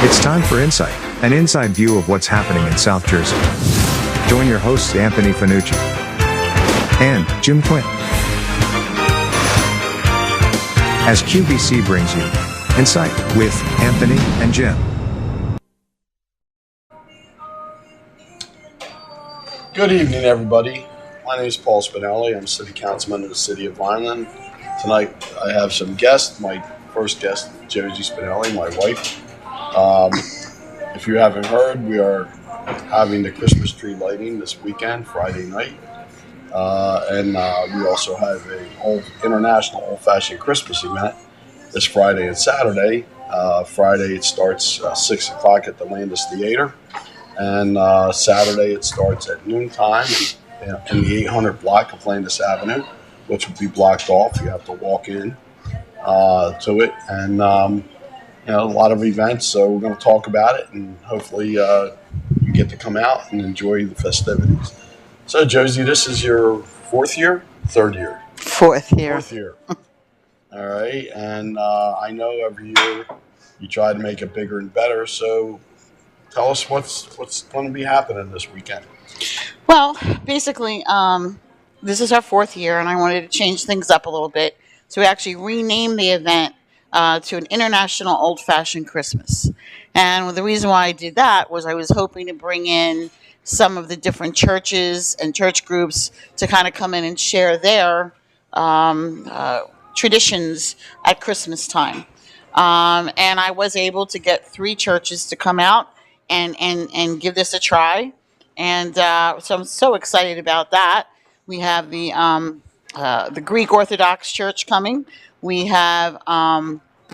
It's time for Insight, an inside view of what's happening in South Jersey. Join your hosts Anthony Fanucci and Jim Quinn as QVC brings you Insight with Anthony and Jim. Good evening, everybody. My name is Paul Spinelli. I'm City Councilman of the City of Vineland. Tonight I have some guests. My first guest, Josie Spinelli, my wife. If you haven't heard, we are having the Christmas tree lighting this weekend, Friday night. And we also have an international old-fashioned Christmas event this Friday and Saturday. Friday it starts 6 o'clock at the Landis Theater. And Saturday it starts at noontime in the 800 block of Landis Avenue, which will be blocked off. You have to walk in to it. And a lot of events, so we're going to talk about it, and hopefully you get to come out and enjoy the festivities. So, Josie, this is your third year? Fourth year. All right, and I know every year you try to make it bigger and better, so tell us what's going to be happening this weekend. Well, basically, this is our fourth year, and I wanted to change things up a little bit. So we actually renamed the event to an International Old-Fashioned Christmas. And the reason why I did that was I was hoping to bring in some of the different churches and church groups to kind of come in and share their traditions at Christmas time. And I was able to get 3 churches to come out and give this a try. And so I'm so excited about that. We have the Greek Orthodox Church coming. We have Rock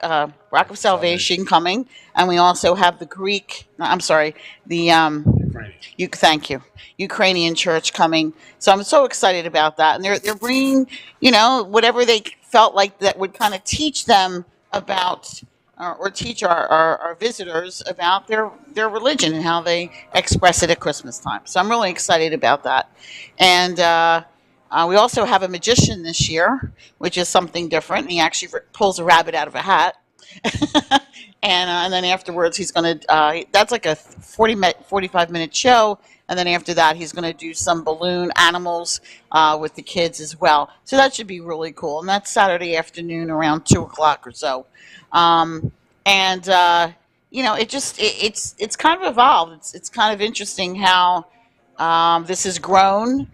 of Salvation coming, and we also have the Ukrainian Church coming. So I'm so excited about that, and they're bringing whatever they felt like that would kind of teach them about or teach our visitors about their religion and how they express it at Christmas time. So I'm really excited about that. And we also have a magician this year, which is something different. He actually pulls a rabbit out of a hat. And then afterwards, he's going to, that's like a 45-minute show. And then after that, he's going to do some balloon animals with the kids as well. So that should be really cool. And that's Saturday afternoon around 2 o'clock or so. It's kind of evolved. It's kind of interesting how this has grown.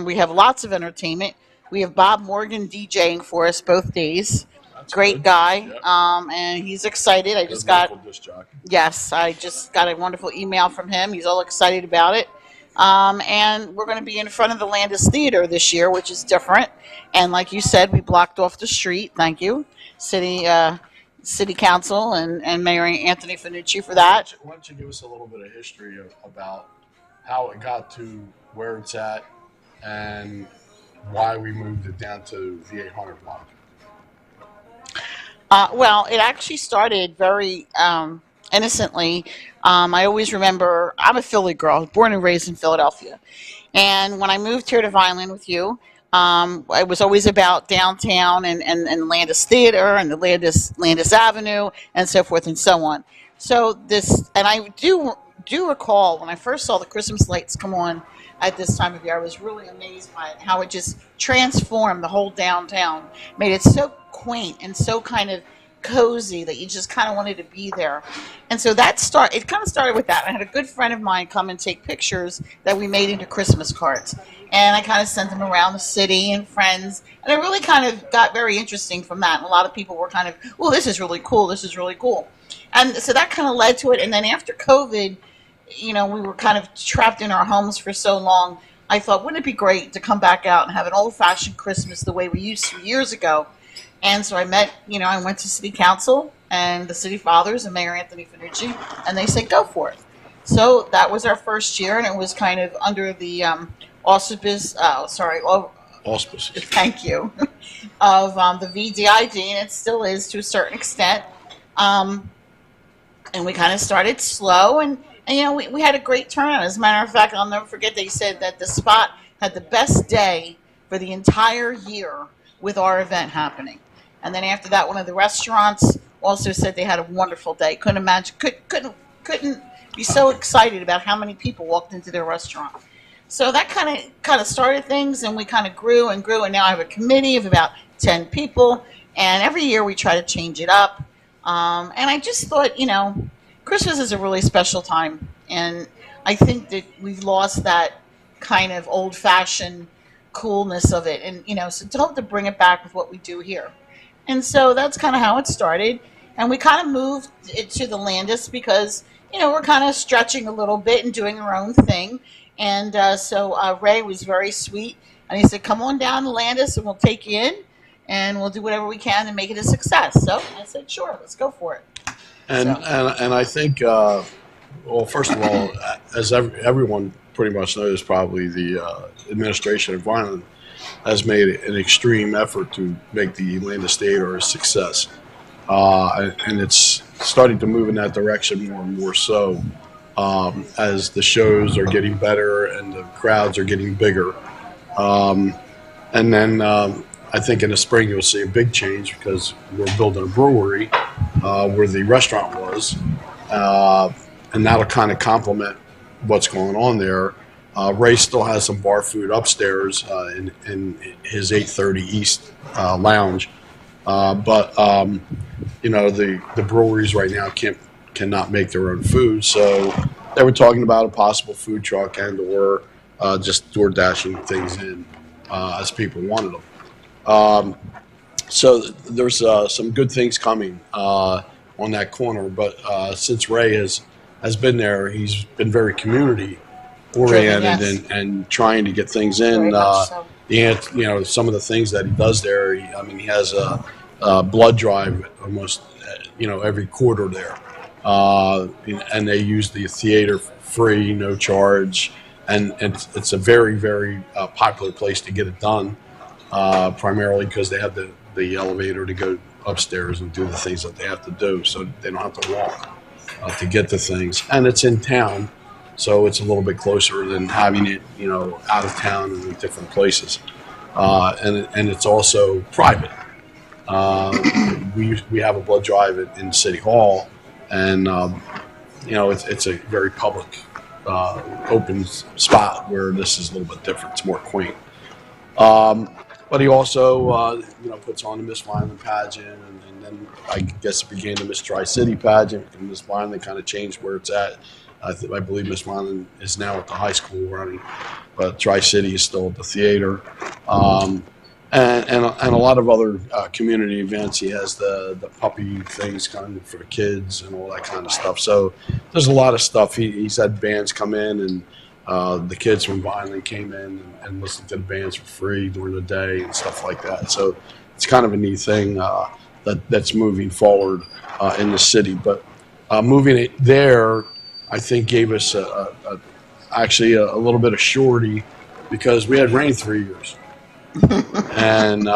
We have lots of entertainment. We have Bob Morgan DJing for us both days. That's Great good. guy. Yep. And he's excited. I just got a wonderful email from him. He's all excited about it. And we're going to be in front of the Landis Theater this year, which is different. And like you said, we blocked off the street. Thank you, City Council and Mayor Anthony Fanucci for that. Why don't you give us a little bit of history about how it got to where it's at and why we moved it down to the 800 block? Well, it actually started very innocently. I always remember, I'm a Philly girl, born and raised in Philadelphia. And when I moved here to Vineland with you, it was always about downtown and Landis Theater and the Landis Avenue and so forth and so on. So and I do recall when I first saw the Christmas lights come on at this time of year, I was really amazed by it, how it just transformed the whole downtown, made it so quaint and so kind of cozy that you just kind of wanted to be there. And so it kind of started with that. I had a good friend of mine come and take pictures that we made into Christmas cards. And I kind of sent them around the city and friends. And it really kind of got very interesting from that. And a lot of people were kind of, well, this is really cool. This is really cool. And so that kind of led to it. And then after COVID, we were kind of trapped in our homes for so long. I thought, wouldn't it be great to come back out and have an old-fashioned Christmas the way we used to years ago? And so I went to City Council and the City Fathers and Mayor Anthony Fanucci, and they said, go for it. So that was our first year, and it was kind of under the auspices, thank you, of the VDID, and it still is to a certain extent. And we kind of started slow, and we had a great turnout. As a matter of fact, I'll never forget they said that the spot had the best day for the entire year with our event happening. And then after that, one of the restaurants also said they had a wonderful day. Couldn't imagine, couldn't be so excited about how many people walked into their restaurant. So that kind of started things, and we kind of grew and grew, and now I have a committee of about 10 people, and every year we try to change it up. And I just thought, Christmas is a really special time, and I think that we've lost that kind of old-fashioned coolness of it, and so to hope to bring it back with what we do here. And so that's kind of how it started, and we kind of moved it to the Landis because we're kind of stretching a little bit and doing our own thing. And so Ray was very sweet, and he said, "Come on down to Landis, and we'll take you in, and we'll do whatever we can to make it a success." So I said, "Sure, let's go for it." And I think, well, first of all, as everyone pretty much knows, probably the administration of Vineland has made an extreme effort to make the Landis Theater a success, and it's starting to move in that direction more and more so. As the shows are getting better and the crowds are getting bigger. And then I think in the spring you'll see a big change because we're building a brewery where the restaurant was. And that'll kind of complement what's going on there. Ray still has some bar food upstairs in his 830 East lounge. But the breweries right now cannot make their own food, so they were talking about a possible food truck and/or just door dashing things in as people wanted them. So there's some good things coming on that corner, but since Ray has been there, he's been very community oriented. Yes. and trying to get things in. Some of the things that he does there. He has a blood drive almost every quarter there. And they use the theater for free, no charge, and it's a very, very popular place to get it done, primarily because they have the elevator to go upstairs and do the things that they have to do, so they don't have to walk to get to things. And it's in town, so it's a little bit closer than having it, out of town and in different places. And it's also private. We have a blood drive in City Hall. And, it's a very public, open spot where this is a little bit different. It's more quaint. But he also, puts on the Miss Vineland pageant. And then I guess it began the Miss Tri-City pageant. And Miss Vineland kind of changed where it's at. I believe Miss Vineland is now at the high school running. But Tri-City is still at the theater. And a lot of other community events. He has the puppy things kind of for the kids and all that kind of stuff. So there's a lot of stuff. He's had bands come in, and the kids from Vineland came in and listened to the bands for free during the day and stuff like that. So it's kind of a neat thing that's moving forward in the city. But moving it there, I think, gave us actually a little bit of surety because we had rain 3 years. And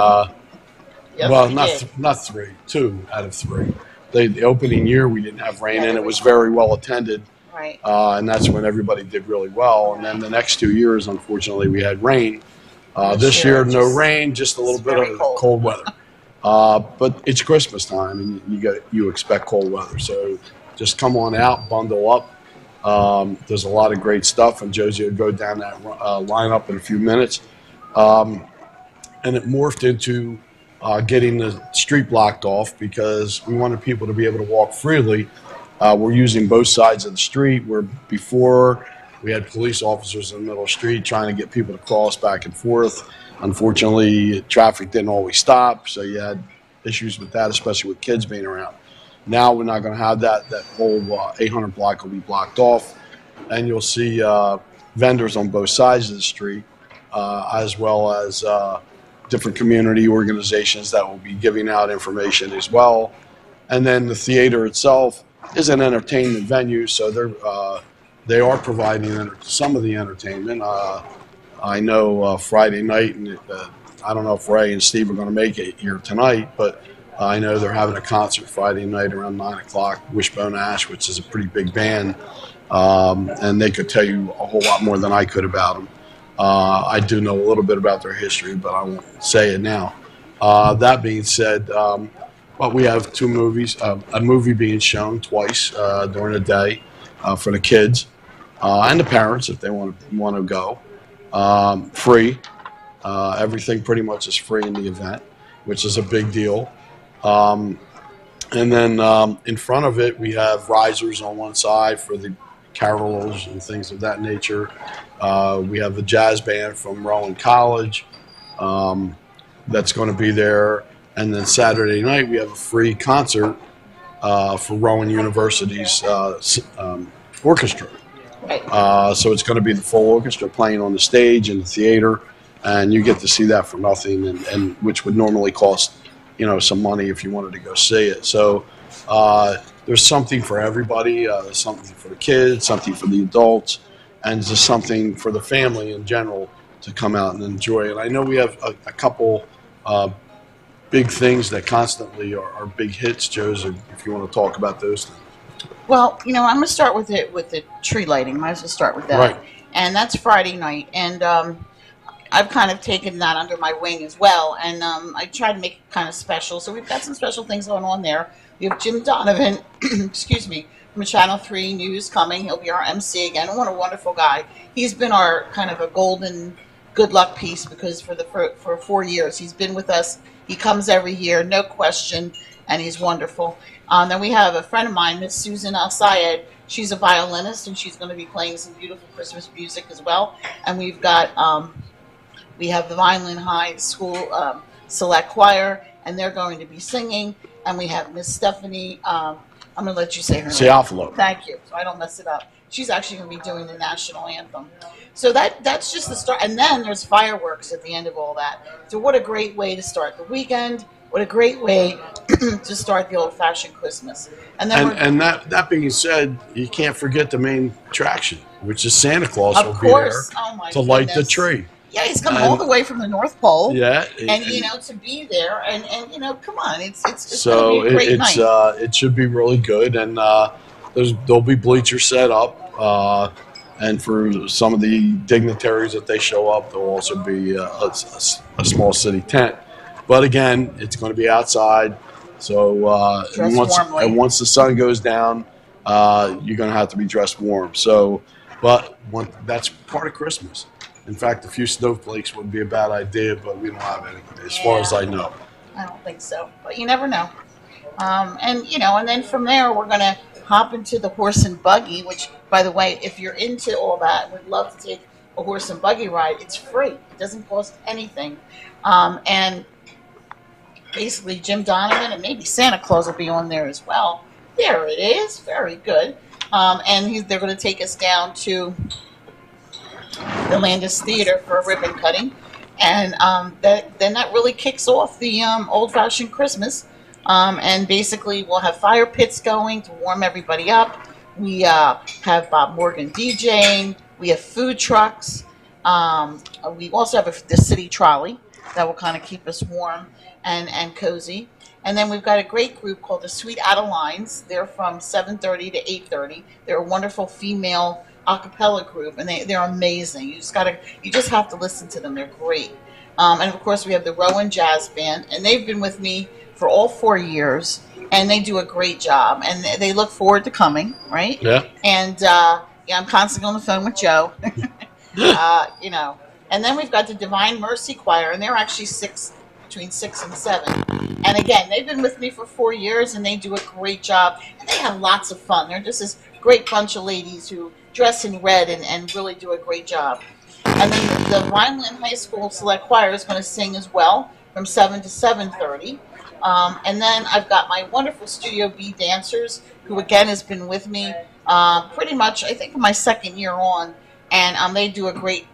Yes, not three, 2 out of 3. The opening year we didn't have rain, and it was very well attended. Right. And that's when everybody did really well. And then the next 2 years, unfortunately, we had rain. This year, no rain, just a little bit of cold weather. But it's Christmas time, and you expect cold weather. So just come on out, bundle up. There's a lot of great stuff, and Josie will go down that lineup in a few minutes. And it morphed into getting the street blocked off because we wanted people to be able to walk freely. We're using both sides of the street, where before we had police officers in the middle of the street trying to get people to cross back and forth. Unfortunately, traffic didn't always stop, so you had issues with that, especially with kids being around. Now we're not going to have that. That whole 800 block will be blocked off, and you'll see vendors on both sides of the street, as well as different community organizations that will be giving out information as well. And then the theater itself is an entertainment venue, so they are providing some of the entertainment. I know Friday night, and I don't know if Ray and Steve are going to make it here tonight, but I know they're having a concert Friday night around 9 o'clock, Wishbone Ash, which is a pretty big band, and they could tell you a whole lot more than I could about them. I do know a little bit about their history, but I won't say it now. That being said, but we have two movies, a movie being shown twice during the day for the kids and the parents if they want to go. Free. Everything pretty much is free in the event, which is a big deal. And then in front of it, we have risers on one side for the carolers and things of that nature. We have the jazz band from Rowan College that's going to be there. And then Saturday night, we have a free concert for Rowan University's orchestra. So it's going to be the full orchestra playing on the stage in the theater, and you get to see that for nothing, and which would normally cost, some money if you wanted to go see it. So there's something for everybody. There's something for the kids, something for the adults, and just something for the family in general to come out and enjoy. And I know we have a couple big things that constantly are big hits, Joseph, if you want to talk about those things. Well, I'm going to start with the tree lighting. Might as well start with that. Right. And that's Friday night. And I've kind of taken that under my wing as well. And I try to make it kind of special. So we've got some special things going on there. We have Jim Donovan, excuse me, from Channel 3 News coming. He'll be our MC again. What a wonderful guy. He's been our kind of a golden good luck piece because for 4 years he's been with us. He comes every year, no question, and he's wonderful. Then we have a friend of mine, Miss Susan Al-Sayed. She's a violinist, and she's going to be playing some beautiful Christmas music as well. And we've got we have the Vineland High School Select Choir, and they're going to be singing. And we have Miss Stephanie. I'm going to let you say her name. Ciafalo. Thank you, so I don't mess it up. She's actually going to be doing the national anthem. So that's just the start. And then there's fireworks at the end of all that. So what a great way to start the weekend. What a great way to start the old-fashioned Christmas. And then that being said, you can't forget the main attraction, which is Santa Claus will be there to light the tree. Yeah, he's coming all the way from the North Pole. Yeah, and to be there, and come on, it's so gonna be a great night. It should be really good, and there'll be bleachers set up, and for some of the dignitaries that they show up, there'll also be a small city tent. But again, it's going to be outside, so once the sun goes down, you're going to have to be dressed warm. So, but that's part of Christmas. In fact, a few snowflakes would be a bad idea, but we don't have any, as far as I know. I don't think so, but you never know. And then from there, we're going to hop into the horse and buggy, which, by the way, if you're into all that, would love to take a horse and buggy ride. It's free. It doesn't cost anything. And basically Jim Donovan and maybe Santa Claus will be on there as well. There it is. Very good. And they're going to take us down to the Landis Theater for a ribbon cutting. And then that really kicks off the old-fashioned Christmas. And basically we'll have fire pits going to warm everybody up. We have Bob Morgan DJing. We have food trucks. We also have the city trolley that will kind of keep us warm and cozy. And then we've got a great group called the Sweet Adelines. They're from 7:30 to 8:30. They're a wonderful female a cappella group, and they're amazing. You just have to listen to them. They're great. And of course we have the Rowan Jazz Band, and they've been with me for all 4 years, and they do a great job, and they look forward to coming, right? Yeah. And I'm constantly on the phone with Joe. And then we've got the Divine Mercy Choir, and they're actually between 6 and 7. And again, they've been with me for 4 years, and they do a great job, and they have lots of fun. They're just this great bunch of ladies who dress in red and really do a great job. And then the Vineland High School Select Choir is going to sing as well from 7 to 7:30. And then I've got my wonderful Studio B dancers, who again has been with me pretty much, I think, my second year on, and they do a great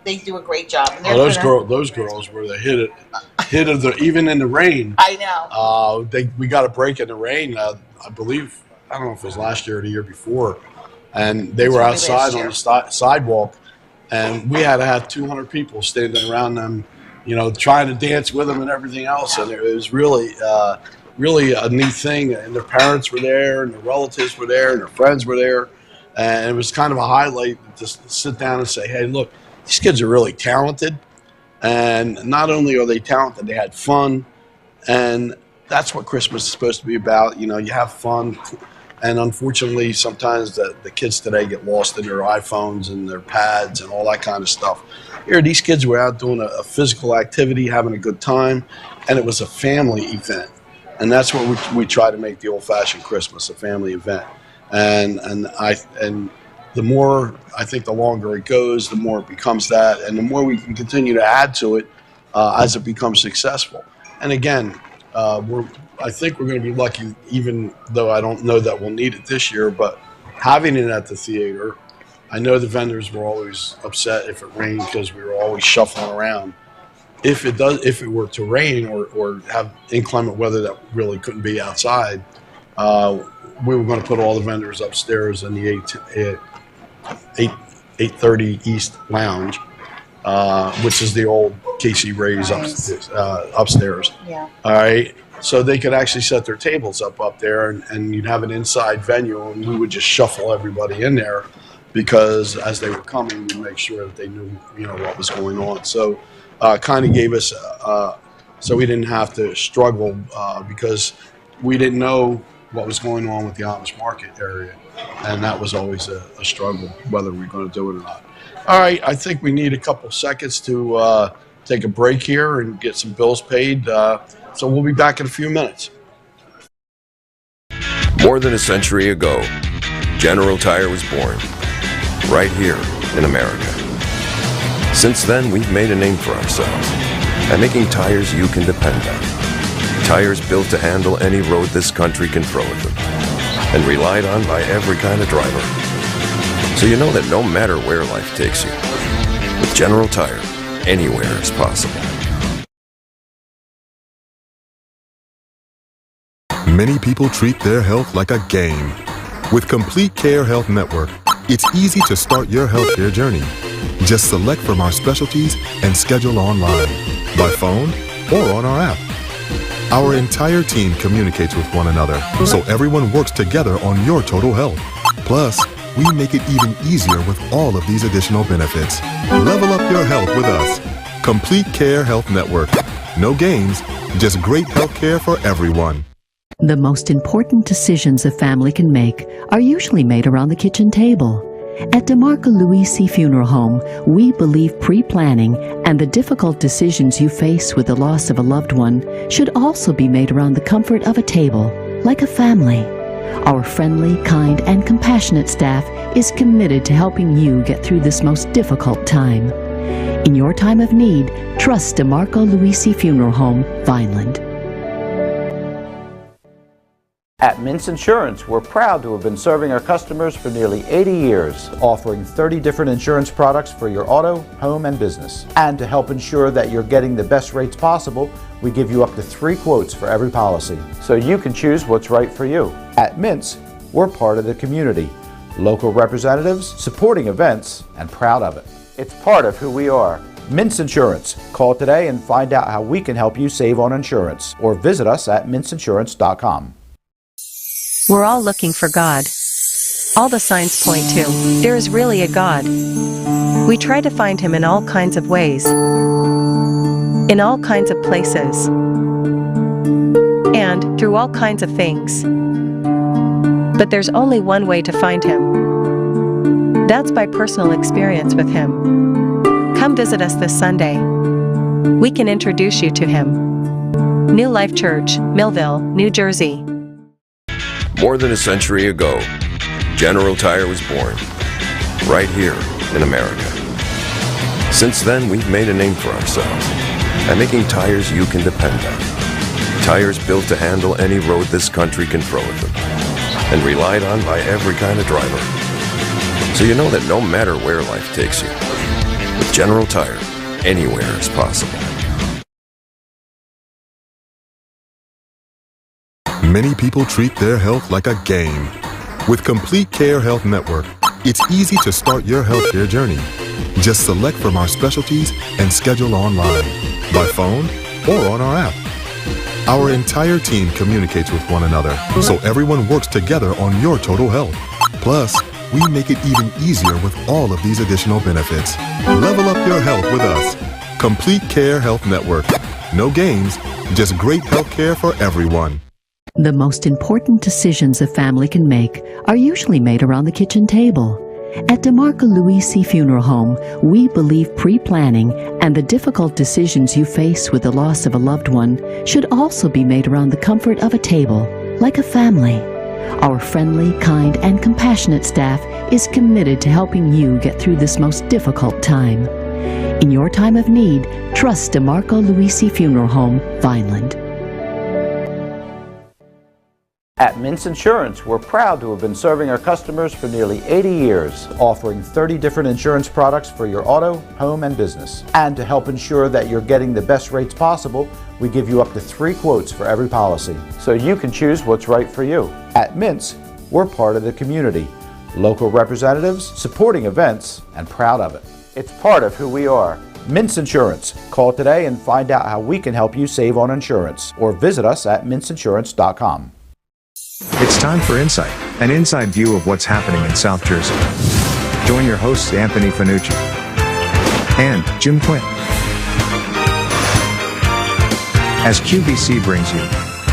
job. And those girls were the hit of the even in the rain. I know. We got a break in the rain. I believe, I don't know if it was last year or the year before, and they were outside on the sidewalk, and we had to have 200 people standing around them, trying to dance with them and everything else. And it was really a neat thing. And their parents were there, and their relatives were there, and their friends were there. And it was kind of a highlight to sit down and say, hey, look, these kids are really talented. And not only are they talented, they had fun. And that's what Christmas is supposed to be about. You know, you have fun. And unfortunately, sometimes the kids today get lost in their iPhones and their pads and all that kind of stuff. Here, these kids were out doing a physical activity, having a good time, and it was a family event. And that's what we try to make the old-fashioned Christmas, a family event. And the more, I think, the longer it goes, the more it becomes that, and the more we can continue to add to it as it becomes successful. And again, I think we're going to be lucky, even though I don't know that we'll need it this year, but having it at the theater, I know the vendors were always upset if it rained because we were always shuffling around. If it were to rain or have inclement weather that really couldn't be outside, we were going to put all the vendors upstairs in the 830 East Lounge, which is the old Casey Ray's upstairs. Yeah. All right. So they could actually set their tables up there, and you'd have an inside venue, and we would just shuffle everybody in there because as they were coming, we'd make sure that they knew, what was going on. So kind of gave us, so we didn't have to struggle because we didn't know what was going on with the Amish market area. And that was always a struggle, whether we're going to do it or not. All right, I think we need a couple seconds to take a break here and get some bills paid. So we'll be back in a few minutes. More than a century ago, General Tire was born, right here in America. Since then, we've made a name for ourselves by making tires you can depend on. Tires built to handle any road this country can throw at them, and relied on by every kind of driver. So you know that no matter where life takes you, with General Tire, anywhere is possible. Many people treat their health like a game. With Complete Care Health Network, it's easy to start your healthcare journey. Just select from our specialties and schedule online, by phone, or on our app. Our entire team communicates with one another, so everyone works together on your total health. Plus, we make it even easier with all of these additional benefits. Level up your health with us. Complete Care Health Network. No games, just great health care for everyone. The most important decisions a family can make are usually made around the kitchen table. At DeMarco Luisi Funeral Home, we believe pre-planning and the difficult decisions you face with the loss of a loved one should also be made around the comfort of a table, like a family. Our friendly, kind, and compassionate staff is committed to helping you get through this most difficult time. In your time of need, trust DeMarco Luisi Funeral Home, Vineland. At Mintz Insurance, we're proud to have been serving our customers for nearly 80 years, offering 30 different insurance products for your auto, home, and business. And to help ensure that you're getting the best rates possible, we give you up to 3 quotes for every policy, so you can choose what's right for you. At Mintz, we're part of the community, local representatives, supporting events, and proud of it. It's part of who we are. Mintz Insurance. Call today and find out how we can help you save on insurance, or visit us at mintzinsurance.com. We're all looking for God. All the signs point to, there is really a God. We try to find Him in all kinds of ways, in all kinds of places, and through all kinds of things. But there's only one way to find Him. That's by personal experience with Him. Come visit us this Sunday. We can introduce you to Him. New Life Church, Millville, New Jersey. More than a century ago, General Tire was born, right here in America. Since then, we've made a name for ourselves by making tires you can depend on. Tires built to handle any road this country can throw at them, and relied on by every kind of driver. So you know that no matter where life takes you, with General Tire, anywhere is possible. Many people treat their health like a game. With Complete Care Health Network, it's easy to start your healthcare journey. Just select from our specialties and schedule online, by phone, or on our app. Our entire team communicates with one another, so everyone works together on your total health. Plus, we make it even easier with all of these additional benefits. Level up your health with us. Complete Care Health Network. No games, just great health care for everyone. The most important decisions a family can make are usually made around the kitchen table. At DeMarco Louisi Funeral Home, we believe pre-planning and the difficult decisions you face with the loss of a loved one should also be made around the comfort of a table, like a family. Our friendly, kind, and compassionate staff is committed to helping you get through this most difficult time. In your time of need, trust DeMarco Louisi Funeral Home, Vineland. At Mintz Insurance, we're proud to have been serving our customers for nearly 80 years, offering 30 different insurance products for your auto, home, and business. And to help ensure that you're getting the best rates possible, we give you up to 3 quotes for every policy, so you can choose what's right for you. At Mintz, we're part of the community, local representatives, supporting events, and proud of it. It's part of who we are. Mintz Insurance. Call today and find out how we can help you save on insurance, or visit us at mintzinsurance.com. It's time for Insight, an inside view of what's happening in South Jersey. Join your hosts Anthony Fanucci and Jim Quinn as QVC brings you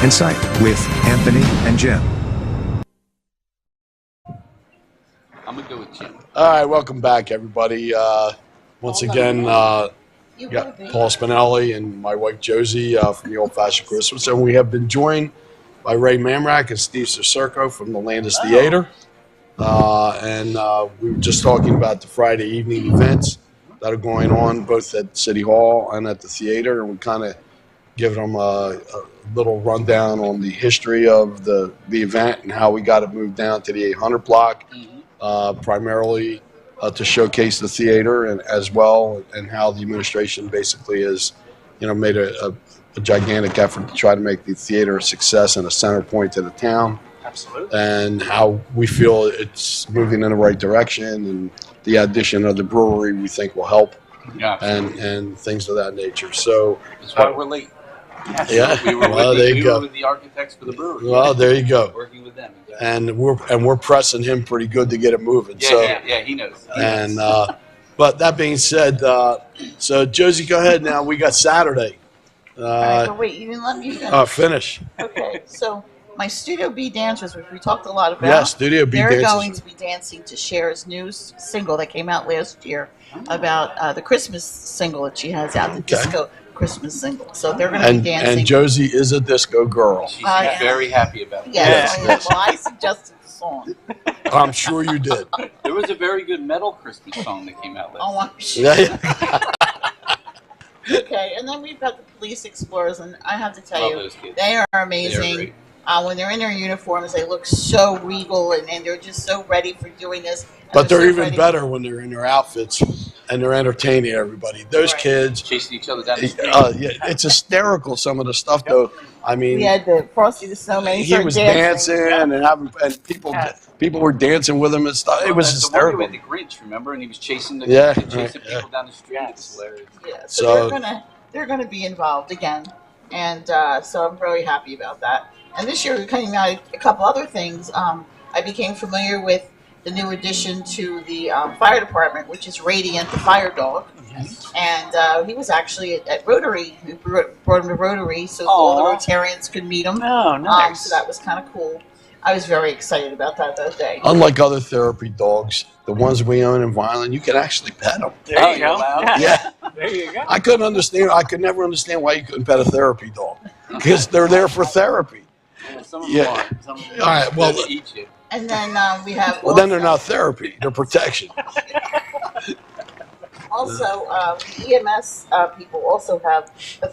Insight with Anthony and Jim. I'm going to go with Jim. All right, welcome back, everybody. Once again, got Paul Spinelli and my wife Josie from the Old Fashioned Christmas, and we have been joined by Ray Mamrak and Steve Cicerco from the Landis Theater. And we were just talking about the Friday evening events that are going on both at City Hall and at the theater, and we kind of give them a little rundown on the history of the event and how we got it moved down to the 800 block, primarily to showcase the theater and as well, and how the administration basically has, made a gigantic effort to try to make the theater a success and a center point to the town. Absolutely. And how we feel it's moving in the right direction, and the addition of the brewery we think will help, and things of that nature. So that's why we're late. Yeah, we were with the architects for the brewery. Well, there you go. Working with them. Exactly. And we're pressing him pretty good to get it moving. Yeah, he knows. But that being said, so Josie, go ahead now. We got Saturday. All right, but wait, you didn't let me finish. Finish. Okay, so my Studio B dancers, which we talked a lot about. Yeah, Studio B they're dancers. going to be dancing to Cher's new single that came out last year about the Christmas single that she has out, the disco Christmas single. So they're going to be dancing. And Josie is a disco girl. She's very happy about it. Yes. Well, I suggested the song. I'm sure you did. There was a very good metal Christmas song that came out last year. Oh, I'm sure. Okay, and then we've got the Police Explorers, and I have to tell you, they are amazing. When they're in their uniforms, they look so regal, and they're just so ready for doing this. But they're even better when they're in their outfits and they're entertaining everybody. Those kids chasing each other down the street. It's hysterical. Some of the stuff, though. I mean, we had the Frosty the Snowman. He was dancing and people were dancing with him and stuff. It was hysterical. The one with the Grinch, remember? And he was chasing people down the street. It's hilarious. Yeah, so they're gonna be involved again, and so I'm really happy about that. And this year we're cutting out a couple other things. I became familiar with the new addition to the fire department, which is Radiant, the fire dog. Yes. And he was actually at Rotary. We brought him to Rotary so all the Rotarians could meet him. Oh, nice. So that was kind of cool. I was very excited about that day. Unlike other therapy dogs, the ones we own in Vineland, you can actually pet them. There you go. Yeah. There you go. I could never understand why you couldn't pet a therapy dog. Because they're there for therapy. Yeah, some of them are. Some of them all right, well, eat you. And then we have. Well, then they're not therapy; they're protection. Also, EMS people also have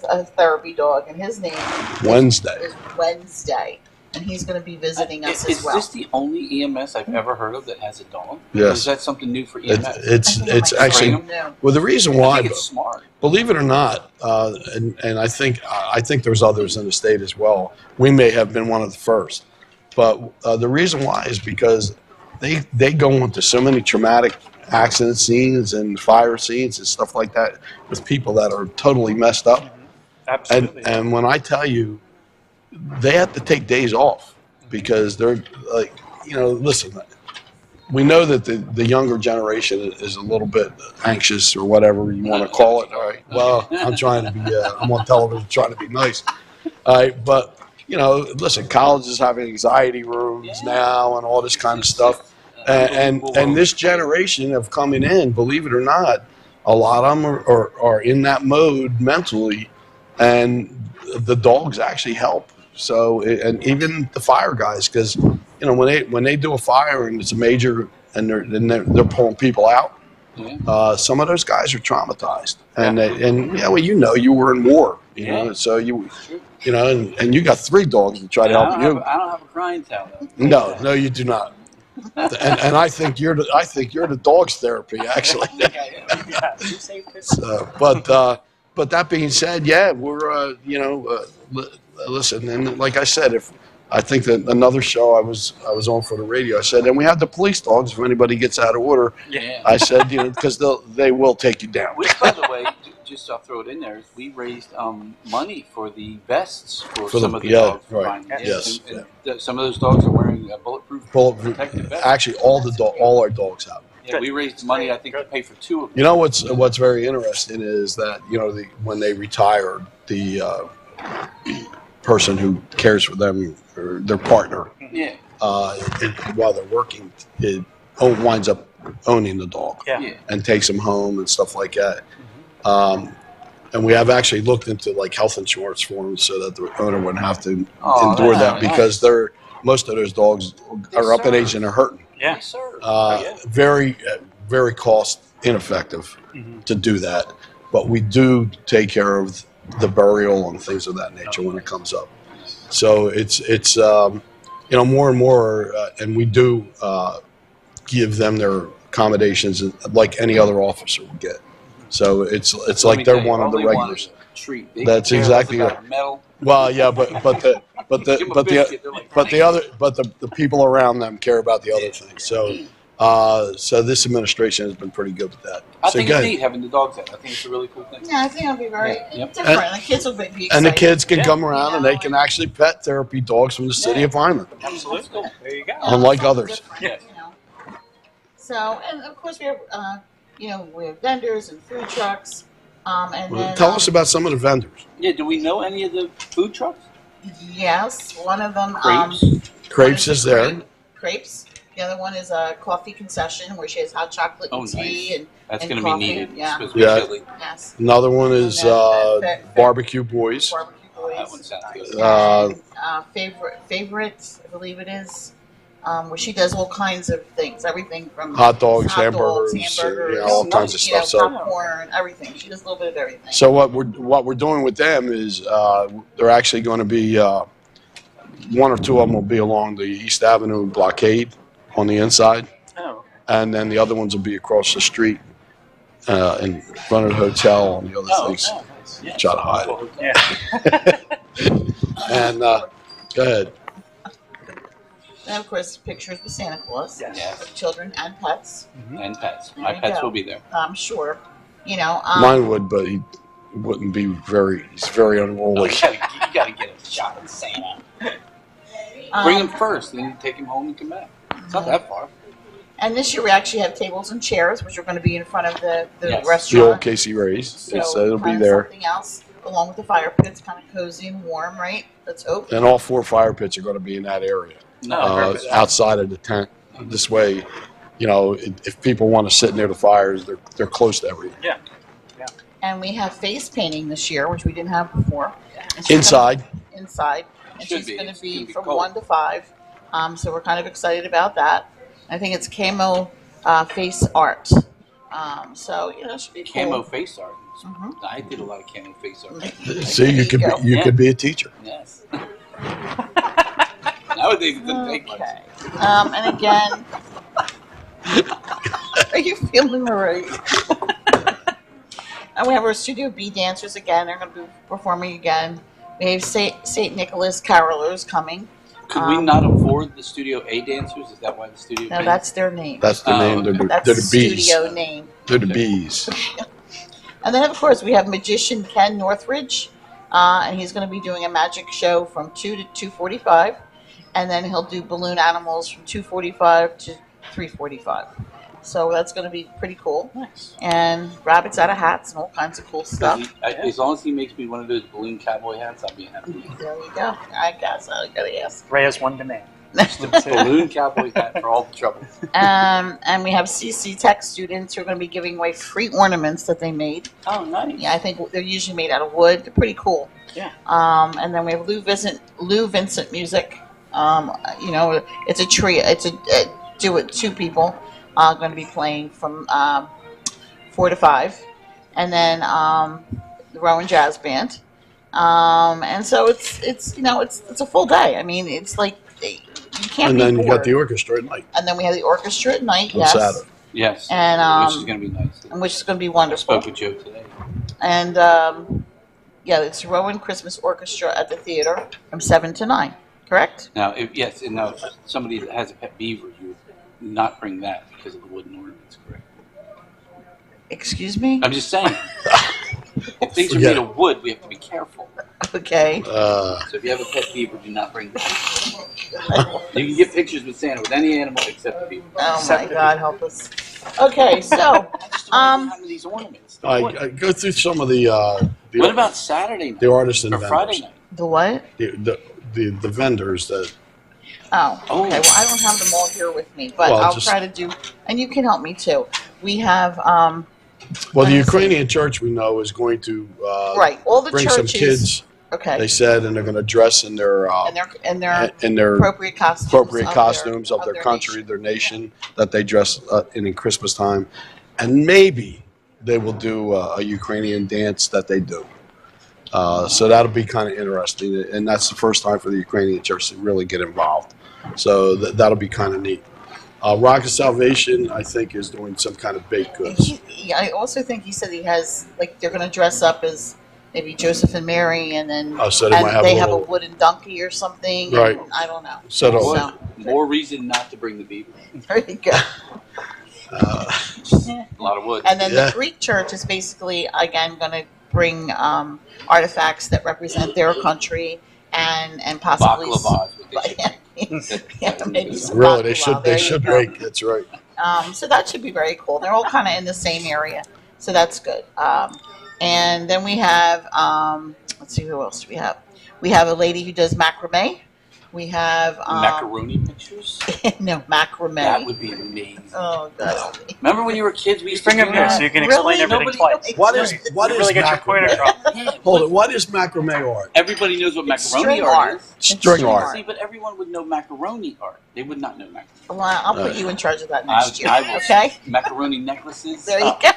a therapy dog, and his name Wednesday. is Wednesday, and he's going to be visiting us as well. Is this the only EMS I've ever heard of that has a dog? Yes. Or is that something new for EMS? It's actually well. The reason why, I think it's smart. Believe it or not, and I think there's others in the state as well. We may have been one of the first. But the reason why is because they go into so many traumatic accident scenes and fire scenes and stuff like that with people that are totally messed up. Absolutely. And when I tell you, they have to take days off because they're like, listen, we know that the younger generation is a little bit anxious or whatever you want to call it. All right. Well, I'm trying to be, I'm on television trying to be nice. All right, but listen, colleges have anxiety rooms now and all this kind of stuff, and this generation of coming in, believe it or not, a lot of them are in that mode mentally, and the dogs actually help. So, and even the fire guys, because when they do a fire and it's a major and they're pulling people out, some of those guys are traumatized, and you were in war, so and you got 3 dogs to try to help you. I don't have a crying towel though. No, you do not. And I think you're the dog's therapy, actually. So, but that being said, we're listen, and like I said, I think that another show I was on for the radio, I said, and we have the police dogs if anybody gets out of order. Yeah. I said, because they will take you down. Which, by the way, just I'll throw it in there, we raised money for the vests for some of the dogs. Right. Yes. And some of those dogs are wearing bulletproof protective vests. Actually, all our dogs have. Yeah, we raised money, I think, to pay for 2 of them. You know what's very interesting is that when they retire, the person who cares for them or their partner, while they're working, it winds up owning the dog and takes them home and stuff like that. And we have actually looked into like health insurance for them so that the owner wouldn't have to endure that because most of those dogs are up in age and they're hurting. Yes, sir. Very, very cost ineffective to do that, but we do take care of the burial and things of that nature when it comes up. So it's more and more, and we do give them their accommodations like any other officer would get. So it's like they're one of the regulars. That's exactly it. Well, yeah, but the people around them care about the other things. So this administration has been pretty good with that. I think it's neat having the dogs out. I think it's a really cool thing. Yeah, I think it'll be very different. The kids will be excited. And the kids can come around and they can actually pet therapy dogs from the city of Vineland. Absolutely. There you go. Unlike others. Yeah. So, and of course we have, we have vendors and food trucks. Tell us about some of the vendors. Yeah, do we know any of the food trucks? Yes, one of them. Crepes is there. Crepes. The other one is a coffee concession where she has hot chocolate and tea and that's going to be needed. Yeah. Yes. Another one is Barbecue Boys. Barbecue Boys. That one sounds good. Favorite, I believe it is, where she does all kinds of things, everything from hot dogs, hamburgers, all kinds of stuff. Popcorn, everything. She does a little bit of everything. So what we're doing with them is they're actually going to be 1 or 2 of them will be along the East Avenue blockade on the inside, and then the other ones will be across the street in front of the hotel and the other things. Nice. Try to hide it. And go ahead. And of course, pictures with Santa Claus, yes. Children and pets. And pets. My pets will be there. I'm sure. Mine would, but he wouldn't be he's very unruly. You gotta get a shot at Santa. Bring him first, and then take him home and come back. It's not that far. And this year we actually have tables and chairs, which are going to be in front of the restaurant. The old Casey Ray's. So it'll be there. Something else, along with the fire pits, kind of cozy and warm, right? Let's hope. And all 4 fire pits are going to be in that area, outside of the tent. This way, if people want to sit near the fires, they're close to everything. Yeah. And we have face painting this year, which we didn't have before. Inside. And she's going to be from 1 to 5. So we're kind of excited about that. I think it's camo face art. So it should be cool. Camo face art. I did a lot of camo face art. See, you could be a teacher. Yes. Nowadays, it doesn't take much. And again, are you feeling all right? And we have our Studio B dancers again. They're going to be performing again. We have St. Nicholas carolers coming. Could we not afford the Studio A dancers? Is that why the Studio? No, that's their name. That's the name. That's they're the bees. Studio name. They're the bees. And then, of course, we have magician Ken Northridge, and he's going to be doing a magic show from 2 to 2:45, and then he'll do balloon animals from 2:45 to 3:45. So that's going to be pretty cool. Nice. And rabbits out of hats and all kinds of cool stuff. As long as he makes me one of those balloon cowboy hats, I'll be happy. There you go. I guess I got to ask. Ray has one demand. Balloon cowboy hat for all the trouble. And we have CC Tech students who are going to be giving away free ornaments that they made. Oh, nice. Yeah, I think they're usually made out of wood. They're pretty cool. Yeah. And then we have Lou Vincent Music. You know, it's a trio. It's two people going to be playing from 4 to 5, and then the Rowan Jazz Band. And so it's you know it's a full day. I mean, it's like you can't. And be then you bored. got the orchestra at night. And then we have the orchestra at night. On Yes. Saturday. Yes. And which is going to be nice. and which is going to be I wonderful. spoke with Joe today. And yeah, it's Rowan Christmas Orchestra at the theater from 7 to 9. Correct? Now, if somebody that has a pet beaver, you would not bring that because of the wooden ornaments, correct? Excuse me? I'm just saying. If things are Forget made of wood, we have to be careful. Okay. So if you have a pet beaver, do not bring that. You can get pictures with Santa with any animal except the beaver. Oh my God, help us. Okay, so These ornaments. I go through some of the What about Saturday night? the artists and Or vendors. Friday night? the what? The vendors that Oh, okay. Well, I don't have them all here with me, but Well, I'll just- try to do, and you can help me too. We have well the Let me see. Ukrainian church we know is going to right all the bring churches. some kids. Okay. They said, and they're going to dress in their and their in their appropriate costumes. appropriate costumes of their country, nation. their nation that they dress in Christmas time, and maybe they will do a Ukrainian dance that they do. So that'll be kind of interesting, and that's the first time for the Ukrainian church to really get involved. So that'll be kind of neat. Rock of Salvation, I think, is doing some kind of baked goods. I also think he said he has like they're going to dress up as maybe Joseph and Mary, and then So they might have they a have a little- wooden donkey or something. Right. And I don't know. So More reason not to bring the beaver. There you go. A lot of wood. And then Yeah. the Greek church is basically again going to bring artifacts that represent their country and possibly Baklavas, what they should yeah, maybe some Really, they baklava. should There you go. break. That's right. So that should be very cool. They're all kind of in the same area, so that's good. And then we have let's see, who else do we have? We have a lady who does macrame. We have macaroni pictures. no macrame. That would be amazing. Oh God! Remember when you were kids? We used Bring to him do here that? so you can explain Really? everything twice. What is Really get your point macrame? across. Hold it. What is macrame art? Everybody knows what It's macaroni string art art. is. It's String string art. See, but everyone would know macaroni art. They would not know macaroni. Well, I'll put you in charge of that next year. I will. Okay. Macaroni necklaces. There you go.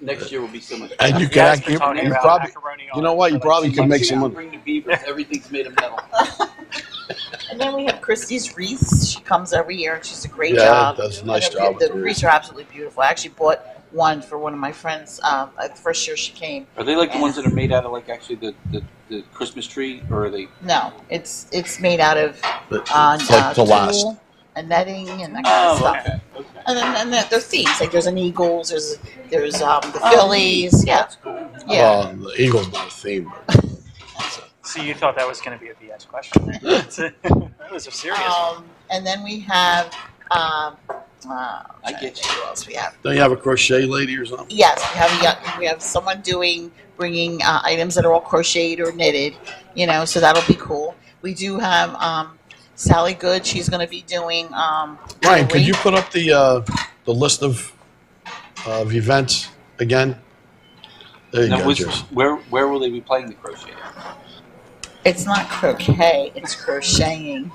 Next year will be so much. And you You can guys act, been talking you about probably, macaroni you know art what? You for probably like could make See, some I'll money. bring the beavers. Everything's made of metal. And then we have Christie's wreaths. She comes every year and she's a great Yeah, job. does a nice And job with The the wreaths are absolutely beautiful. I actually bought one for one of my friends the first year she came. Are they like the ones that are made out of like actually the Christmas tree, or are they? No, it's made out of It's like to last. tulle and netting and that kind of stuff. okay. And then there's themes like there's an Eagles, there's the Phillies. Yeah, yeah. The Eagles not a theme. But So you thought that was going to be a BS question. That was a serious one. And then we have. I get you. Who else we have? don't you have a crochet lady or something? Yes, we have someone bringing items that are all crocheted or knitted, so that'll be cool. We do have Sally Good. She's going to be doing. Ryan, could you put up the list of events again? There you Now, go, Jess. where will they be playing the crochet? It's not croquet; it's crocheting.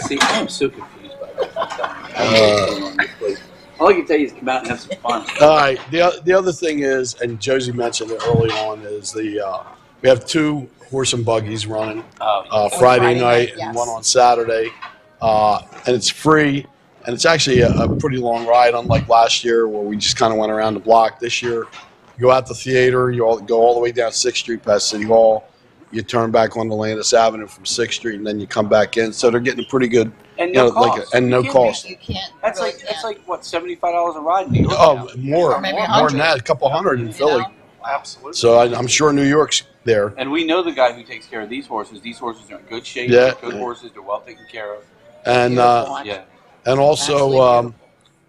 See, I am so confused by that. I don't know what's going on in this place. All I can tell you is come out and have some fun. All right. The other thing is, and Josie mentioned it early on, is we have 2 horse and buggies running Friday Friday night night, and yes. one on Saturday, and it's free. And it's actually a pretty long ride, unlike last year where we just kind of went around the block. This year, you go out the theater, you go all the way down 6th Street past City Hall, you turn back onto Landis Avenue from 6th Street, and then you come back in. So they're getting a pretty good, And no cost. and no You can't cost. You can't. That's really that's can't. like what, $75 a ride in New York? Oh, now. more Or maybe than 100. that, a couple hundred in Philly. Absolutely. So I'm sure New York's there. And we know the guy who takes care of these horses. These horses are in good shape. Yeah. They're good horses. They're well taken care of. And Beautiful. Yeah. and also Absolutely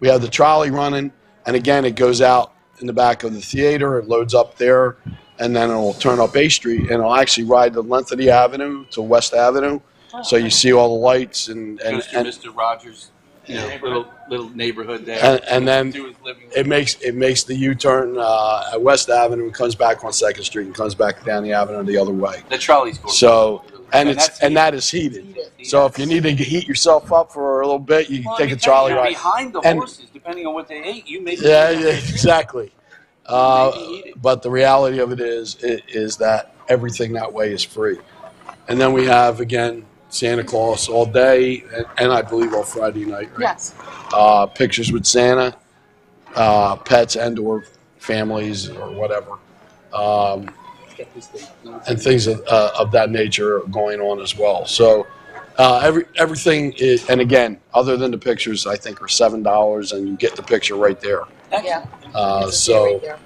we have the trolley running, and again, it goes out in the back of the theater, it loads up there, and then it'll turn up A Street, and it'll actually ride the length of the avenue to West Avenue. So you see all the lights and Goes through Mr. Rogers' little neighborhood there. and then To his living room. it makes the U-turn at West Avenue and comes back on 2nd Street and comes back down the avenue the other way. The trolley's going. So and that's that is heated. So if you need to heat yourself up for a little bit, you can take a trolley ride. Behind the And- horses, depending on what they ate, you may be Exactly. But the reality of it is that everything that way is free. And then we have, again, Santa Claus all day, and I believe all Friday night, right? Yes. Pictures with Santa, pets and/or families or whatever, and things of that nature are going on as well. So everything is, and again, other than the pictures, I think are $7, and you get the picture right there. Yeah. So, Right there.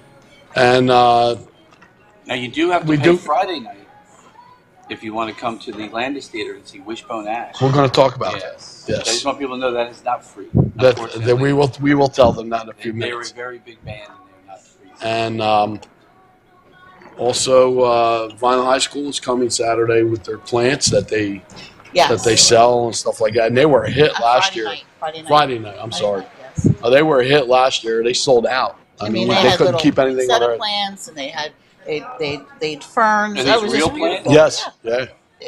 and Now you do have to We pay do- Friday night if you want to come to the Landis Theater and see Wishbone Ash. we're going to talk about Yes. that. I just Yes. want people to know that is not free. That Unfortunately. we will tell them that in a few They were a minutes. very big band and they're not free. And also, Vineland High School is coming Saturday with their plants that they Yes. sell and stuff like that. And they were a hit last Friday year. night, Friday night. Friday night. I'm Friday sorry. night, yes. They were a hit last year. They sold out. I mean, they they had couldn't little keep anything on set of their. plants, and they'd ferns. Are That these was real just plants? beautiful. Yes. Yeah.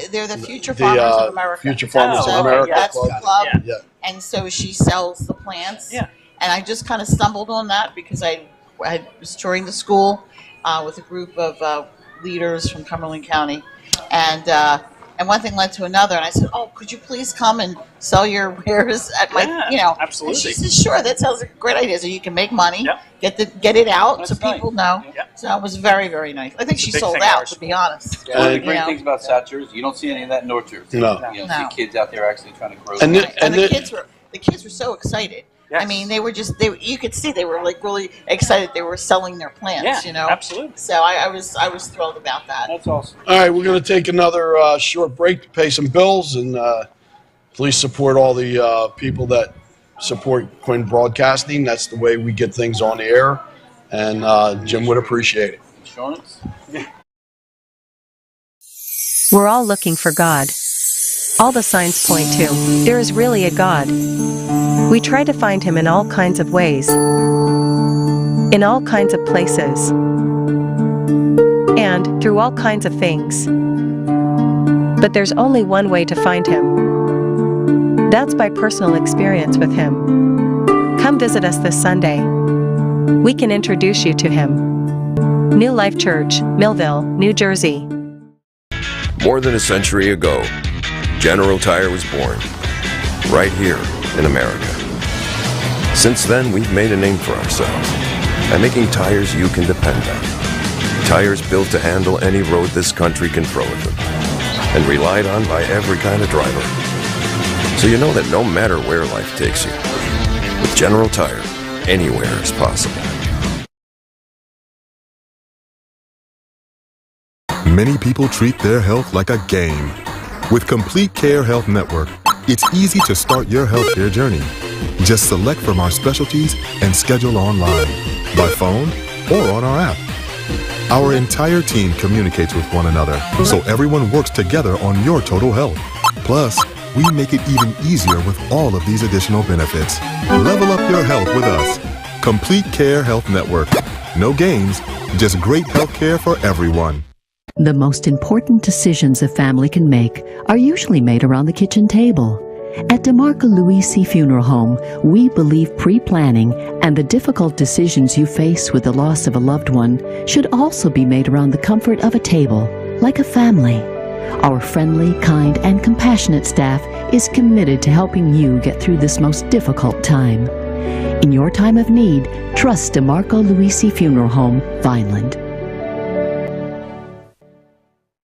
They're the Future The, Farmers of America. Future Farmers So of America That's Club. the club. Yeah. And so she sells the plants. Yeah. And I just kind of stumbled on that because I was touring the school with a group of leaders from Cumberland County, and one thing led to another. And I said, "Oh, could you please come and sell your wares at my, Yeah, And absolutely. she said, "Sure, that sounds like a great idea. So you can make money, Yep. get it out That's so people know." Yep. So it was very, very nice. I think she Big sold thing in our out, to be honest. One of the And- great You know. things about South Jersey, you don't see any of that in North Jersey. No. You don't No. see kids out there actually trying to grow. And plants. And the the- kids were so excited. Yes. I mean, they were you could see they were like really excited. They were selling their plants, Yeah, you know. absolutely. So I was thrilled about that. That's awesome. All right, we're going to take another short break to pay some bills, and please support all the people that support Quinn Broadcasting. That's the way we get things on the air, and Jim would appreciate it. Insurance? We're all looking for God. All the signs point to there is really a God. We try to find him in all kinds of ways, in all kinds of places, and through all kinds of things. But there's only one way to find him. That's by personal experience with him. Come visit us this Sunday. We can introduce you to him. New Life Church, Millville, New Jersey. More than a century ago, General Tire was born, right here in America. Since then, we've made a name for ourselves by making tires you can depend on. Tires built to handle any road this country can throw at them, and relied on by every kind of driver. So you know that no matter where life takes you, with General Tire, anywhere is possible. Many people treat their health like a game. With Complete Care Health Network, it's easy to start your healthcare journey. Just select from our specialties and schedule online, by phone, or on our app. Our entire team communicates with one another, so everyone works together on your total health. Plus, we make it even easier with all of these additional benefits. Level up your health with us. Complete Care Health Network. No games, just great healthcare for everyone. The most important decisions a family can make are usually made around the kitchen table. At DeMarco Louisi Funeral Home, we believe pre-planning and the difficult decisions you face with the loss of a loved one should also be made around the comfort of a table, like a family. Our friendly, kind, and compassionate staff is committed to helping you get through this most difficult time. In your time of need, trust DeMarco Louisi Funeral Home, Vineland.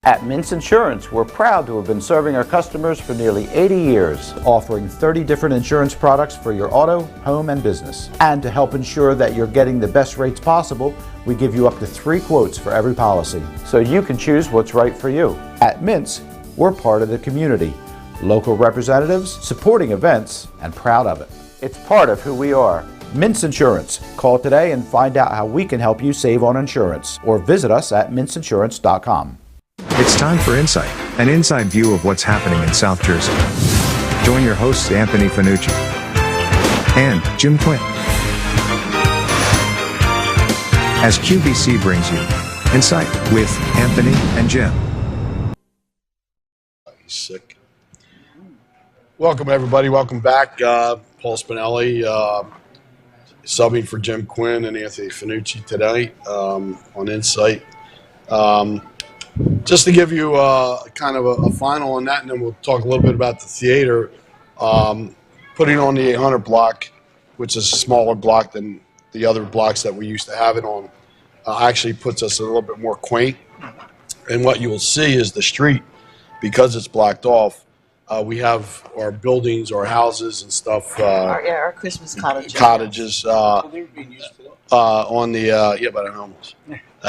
At Mintz Insurance, we're proud to have been serving our customers for nearly 80 years, offering 30 different insurance products for your auto, home, and business. And to help ensure that you're getting the best rates possible, we give you up to 3 quotes for every policy, so you can choose what's right for you. At Mintz, we're part of the community, local representatives, supporting events, and proud of it. It's part of who we are. Mintz Insurance. Call today and find out how we can help you save on insurance, or visit us at mintzinsurance.com. It's time for Insight, an inside view of what's happening in South Jersey. Join your hosts Anthony Fanucci and Jim Quinn as QVC brings you Insight with Anthony and Jim. He's sick. Welcome, everybody. Welcome back. Paul Spinelli subbing for Jim Quinn and Anthony Fanucci today on Insight. Just to give you kind of a final on that, and then we'll talk a little bit about the theater. Putting on the 800 block, which is a smaller block than the other blocks that we used to have it on, actually puts us a little bit more quaint. And what you will see is the street, because it's blocked off, we have our buildings, our houses and stuff. Our Christmas cottages. Well, they were being used for that. On the, but I'm almost.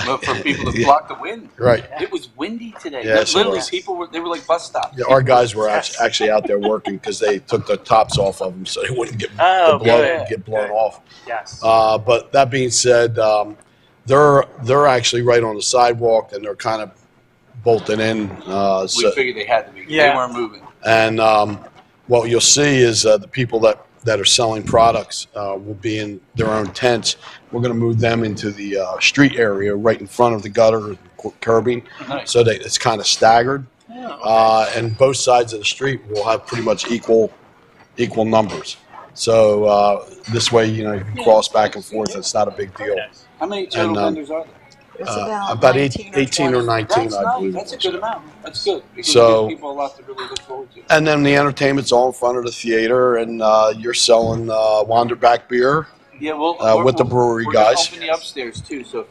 But for people to block the wind. Right. It was windy today. Yes, Literally, it was. people were like bus stops. Yeah, our guys were actually out there working because they took the tops off of them so they wouldn't get blown off. Yes. But that being said, they're actually right on the sidewalk and they're kind of bolted in. We figured they had to be. Yeah. They weren't moving. And what you'll see is the people that are selling products will be in their own tents. We're going to move them into the street area right in front of the gutter curbing, Nice. so that it's kind of staggered. And both sides of the street will have pretty much equal numbers. So this way, you can cross back and forth. It's not a big deal. How many total vendors are there? It's about 18 or 19, That's I nice. believe. That's a good amount. That's good. Because So- it gives people a lot to really look forward to. And then the entertainment's all in front of the theater, and you're selling Wanderback beer. Yeah, well, with the brewery we're guys. We're open the upstairs too. So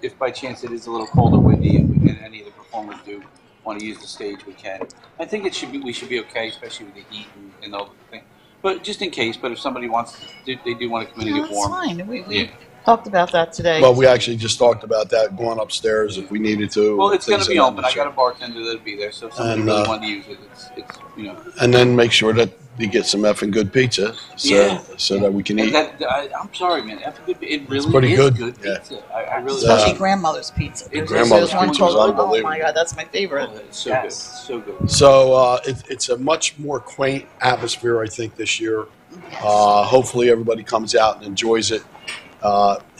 if by chance it is a little cold or windy, and any of the performers do want to use the stage, we can. I think we should be okay, especially with the heat and all the thing. But just in case. But if somebody wants, they do want to come in and get that's warm. fine. We talked about that today. Well, we actually just talked about that, going upstairs if we needed to. Well, it's going to things be of that open. I got a nature. bartender that'll be there, so if somebody And, really wanted to use it, it's And then make sure that you get some effing good pizza, so that we can eat. I'm sorry, man. It really pretty is good. Yeah. pizza. I really Especially like grandmother's pizza. Grandmother's There's one pizza was called, oh unbelievable. my God, that's my favorite. It's so good. So good. So it's a much more quaint atmosphere, I think, this year. Hopefully everybody comes out and enjoys it.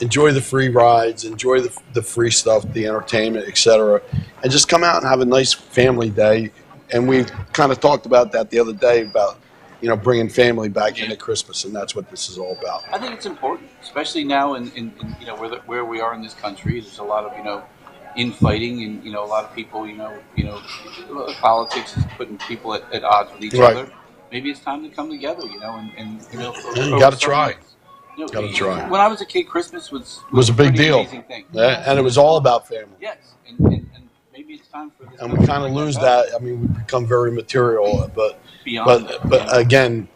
Enjoy the free rides, enjoy the free stuff, the entertainment, etc., and just come out and have a nice family day. And we kind of talked about that the other day about bringing family back into Christmas, and that's what this is all about. I think it's important, especially now in where we are in this country. There's a lot of infighting, and a lot of people politics is putting people at odds with each other. Maybe it's time to come together, and You got to try. Got to try. When I was a kid, Christmas was a big pretty deal. Amazing thing. Yeah, and it was all about family. Yes, and maybe it's time for this. And we kind of lose that. I mean, we become very material, but Beyond again,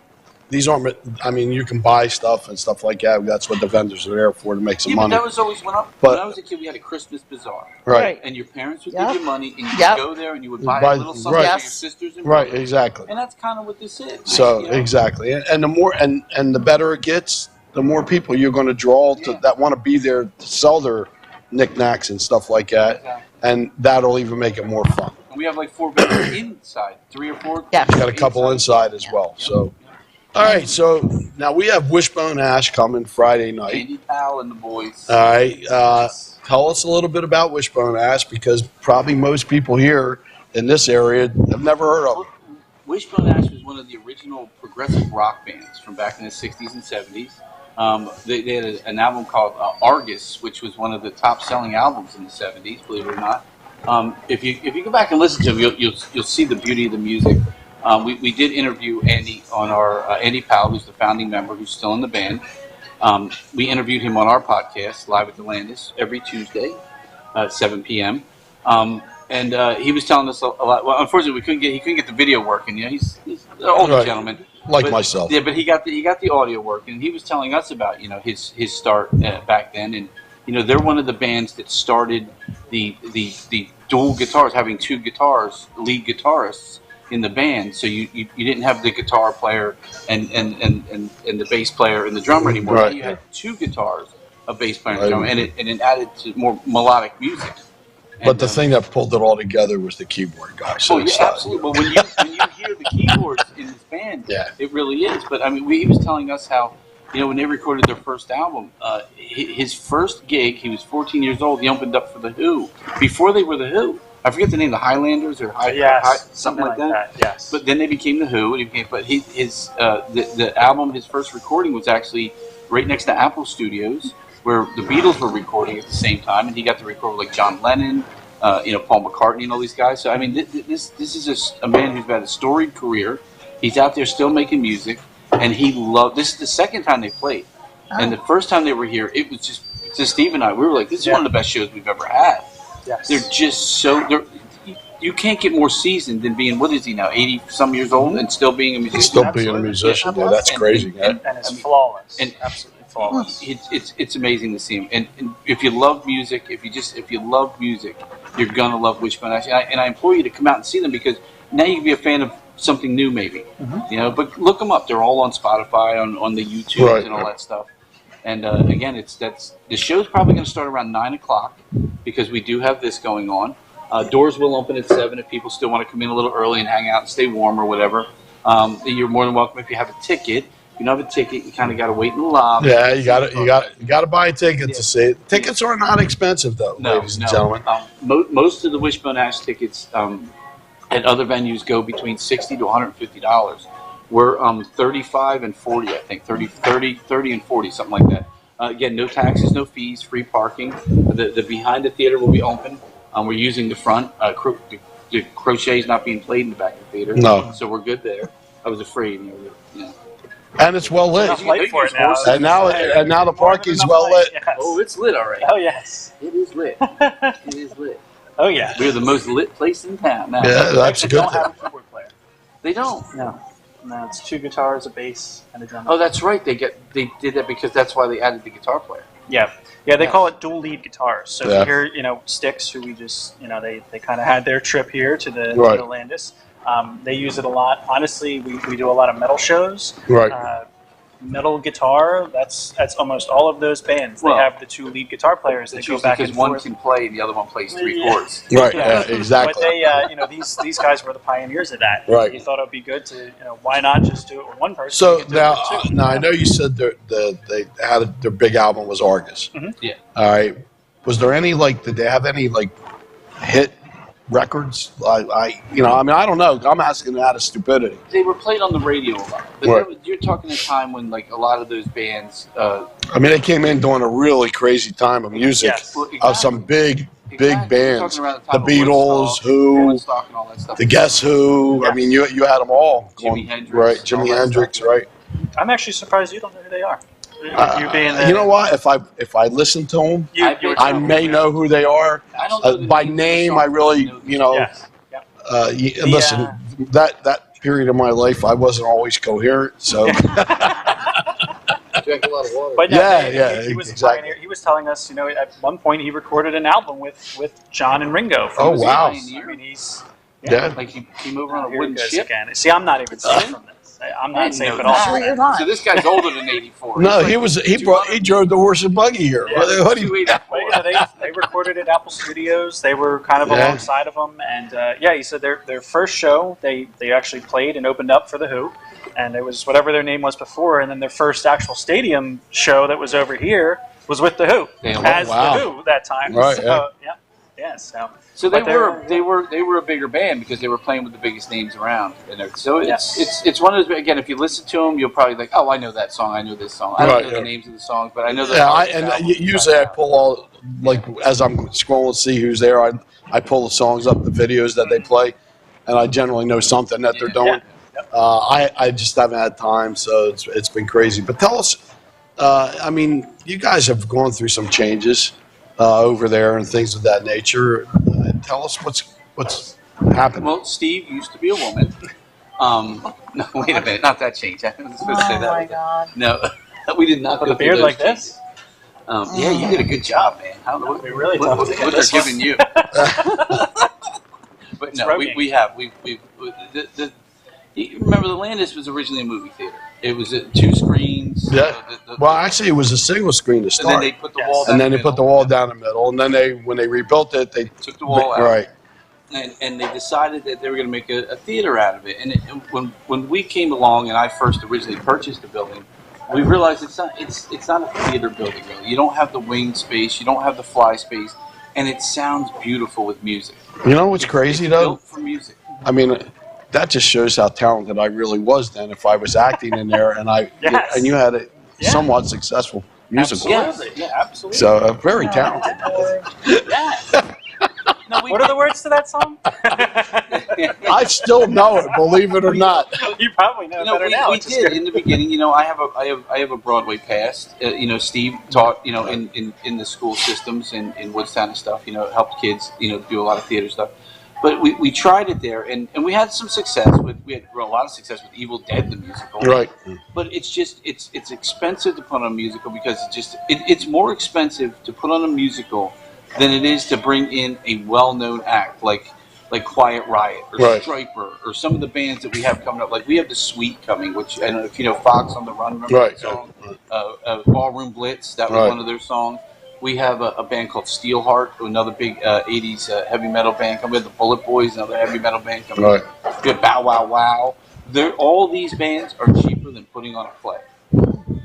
these aren't. I mean, you can buy stuff and stuff like that. That's what the vendors are there for, to make some But money. that was always when I was a kid. We had a Christmas bazaar, Right. And your parents would Yep. give you money, and you Yep. would go there and you would You buy buy- a little something right. for your Yes. sisters and Right, brothers. exactly. And that's kind of what this is. So exactly, and the more and the better it gets, the more people you're going to draw that want to be there to sell their knickknacks and stuff like that, and that'll even make it more fun. And we have like 4 vendors inside, 3 or 4. Yeah. Got a couple inside as well. So, all right. So now we have Wishbone Ash coming Friday night. Andy Powell and the boys. All right. Tell us a little bit about Wishbone Ash, because probably most people here in this area have never heard of it. Wishbone Ash was one of the original progressive rock bands from back in the 60s and 70s. They had an album called Argus, which was one of the top-selling albums in the 70s, believe it or not. If you go back and listen to them, you'll see the beauty of the music. We did interview Andy on our Andy Powell, who's the founding member, who's still in the band. We interviewed him on our podcast, Live at the Landis, every Tuesday at 7 p.m. And he was telling us a lot. Well, unfortunately, he couldn't get the video working. He's an older Right. gentleman, Like but- myself. Yeah, but he got the audio working. He was telling us about his start back then, and they're one of the bands that started the dual guitars, having 2 guitars, lead guitarists in the band, so you didn't have the guitar player and the bass player and the drummer anymore. Right. Now you had two guitars, a bass player and a drummer, and it added to more melodic music. But the thing that pulled it all together was the keyboard guy. So yeah, absolutely. Well, when you hear the keyboards in this band, it really is. But I mean, he was telling us how, when they recorded their first album, his first gig, he was 14 years old. He opened up for the Who before they were the Who. I forget the name, the Highlanders or something like that. Yes. But then they became the Who, and the album, his first recording was actually right next to Apple Studios, where the Beatles were recording at the same time, and he got to record with like John Lennon, Paul McCartney, and all these guys. So I mean, this is a man who's had a storied career. He's out there still making music, and he loved. This is the second time they played, and the first time they were here, it was just Steve and I. We were like, this is one of the best shows we've ever had. Yes. They're just so. You can't get more seasoned than being, what is he now, 80-some years old, and still being a musician? Still being a musician, yeah, that's crazy. And it's flawless. And absolutely flawless. It's amazing to see him. And if you love music, if you love music, you're gonna love Wishbone Ash. And I implore you to come out and see them, because now you can be a fan of something new, maybe. But look them up. They're all on Spotify, on the YouTube, and all that stuff. And again, the show's probably going to start around 9 o'clock, because we do have this going on. Doors will open at 7 if people still want to come in a little early and hang out and stay warm or whatever. You're more than welcome if you have a ticket. If you don't have a ticket, you kind of got to wait in the lobby. Yeah, you got to buy a ticket to see it. Tickets are not expensive, though, ladies and gentlemen. Most of the Wishbone Ash tickets at other venues go between $60 to $150. We're $35 and $40, I think. 30 and 40, something like that. Again, no taxes, no fees, free parking. The behind the theater will be open. We're using the front. The crochet is not being played in the back of the theater. No. So we're good there. I was afraid. And it's well lit. Light for it now. And now the parking's well lit. Yes. Oh, it's lit already. Oh, yes. It is lit. It is lit. Oh, yeah. We're the most lit place in town now. Yeah, that's a good They don't thing. have a keyboard player. They don't. No, it's 2 guitars, a bass, and a drum. Oh, that's right. They did that because that's why they added the guitar player. Yeah, they call it dual lead guitars. So if you hear, Styx, who we just, they kind of had their trip here to the Landis. They use it a lot. Honestly, we do a lot of metal shows. Right. Metal guitar, that's almost all of those bands. They have the 2 lead guitar players. They go back and forth. One can play and the other one plays 3 chords. Right, exactly. But they, these guys were the pioneers of that. Right. You thought it would be good to, why not just do it with one person? So now I know you said they had their big album was Argus. Yeah. All right. Was there any did they have any hit records? I don't know. I'm asking out of stupidity. They were played on the radio a lot. But you're talking a time when a lot of those bands. They came in during a really crazy time of music. Yes. Well, exactly. Of some big bands. The Beatles, Who, the Guess Who. Yes. You had them all. Jimi Hendrix. Right, Jimi Hendrix, right. I'm actually surprised you don't know who they are. You being you know what? If I listen to them, I may know who they are. I don't know By name, I really, Yes. Yep. listen, that period of my life, I wasn't always coherent, so. Drank a lot of water. But he was exactly. a pioneer. He was telling us, at one point he recorded an album with John and Ringo. Oh, wow. He's like he came over on a wooden ship. Again. See, I'm not even safe from this. I'm not safe at all. So this guy's older than 84. No, he drove the horse and buggy here. Yeah. What do you? They recorded at Apple Studios. They were kind of alongside of them, and he said their first show they actually played and opened up for the Who, and it was whatever their name was before, and then their first actual stadium show that was over here was with the Who the Who that time. Right. So, So they were a bigger band because they were playing with the biggest names around. So it's one of those. Again, if you listen to them, you'll probably like, oh, I know that song. I know this song. I don't know the names of the songs, but I know the. Usually I pull all as I'm scrolling to see who's there. I pull the songs up, the videos that they play, and I generally know something that they're doing. I just haven't had time, so it's been crazy. But tell us, you guys have gone through some changes over there and things of that nature. Tell us what's happened. Well, Steve used to be a woman. No, wait a minute, not that change. I was supposed to say that. Oh my God! No, we did not. With a beard like this. Yeah, you did a good job, man. We really what they're giving you. but no, we have you remember the Landis was originally a movie theater. It was at 2 screens. Yeah. Well, actually, it was a single screen to start. And then they put the wall down. And then they put the wall down the middle. And then when they rebuilt it, they took the wall out. Right. And they decided that they were going to make a theater out of it. And when we came along and I first originally purchased the building, we realized it's not a theater building really. You don't have the wing space, you don't have the fly space, and it sounds beautiful with music. You know what's crazy though? Built for music. I mean, that just shows how talented I really was then. If I was acting in there and and you had a somewhat successful musical. Absolutely. Yeah, absolutely. So very talented. No, what are the words to that song? I still know it, believe it or not. You probably know better now. We did in the beginning. I have a Broadway past. Steve taught in the school systems in Woodstown and stuff. Helped kids do a lot of theater stuff. But we tried it there, and we had some success we had a lot of success with Evil Dead the musical. Right. But it's expensive to put on a musical because it's more expensive to put on a musical than it is to bring in a well-known act like Quiet Riot or Striper or some of the bands that we have coming up. Like we have The Sweet coming, which I don't know if you know Fox on the Run. Remember that song? Ballroom Blitz. That was one of their songs. We have a band called Steelheart, another big 80s heavy metal band coming. We have the Bullet Boys, another heavy metal band coming. Right. We have Bow Wow Wow. All these bands are cheaper than putting on a play.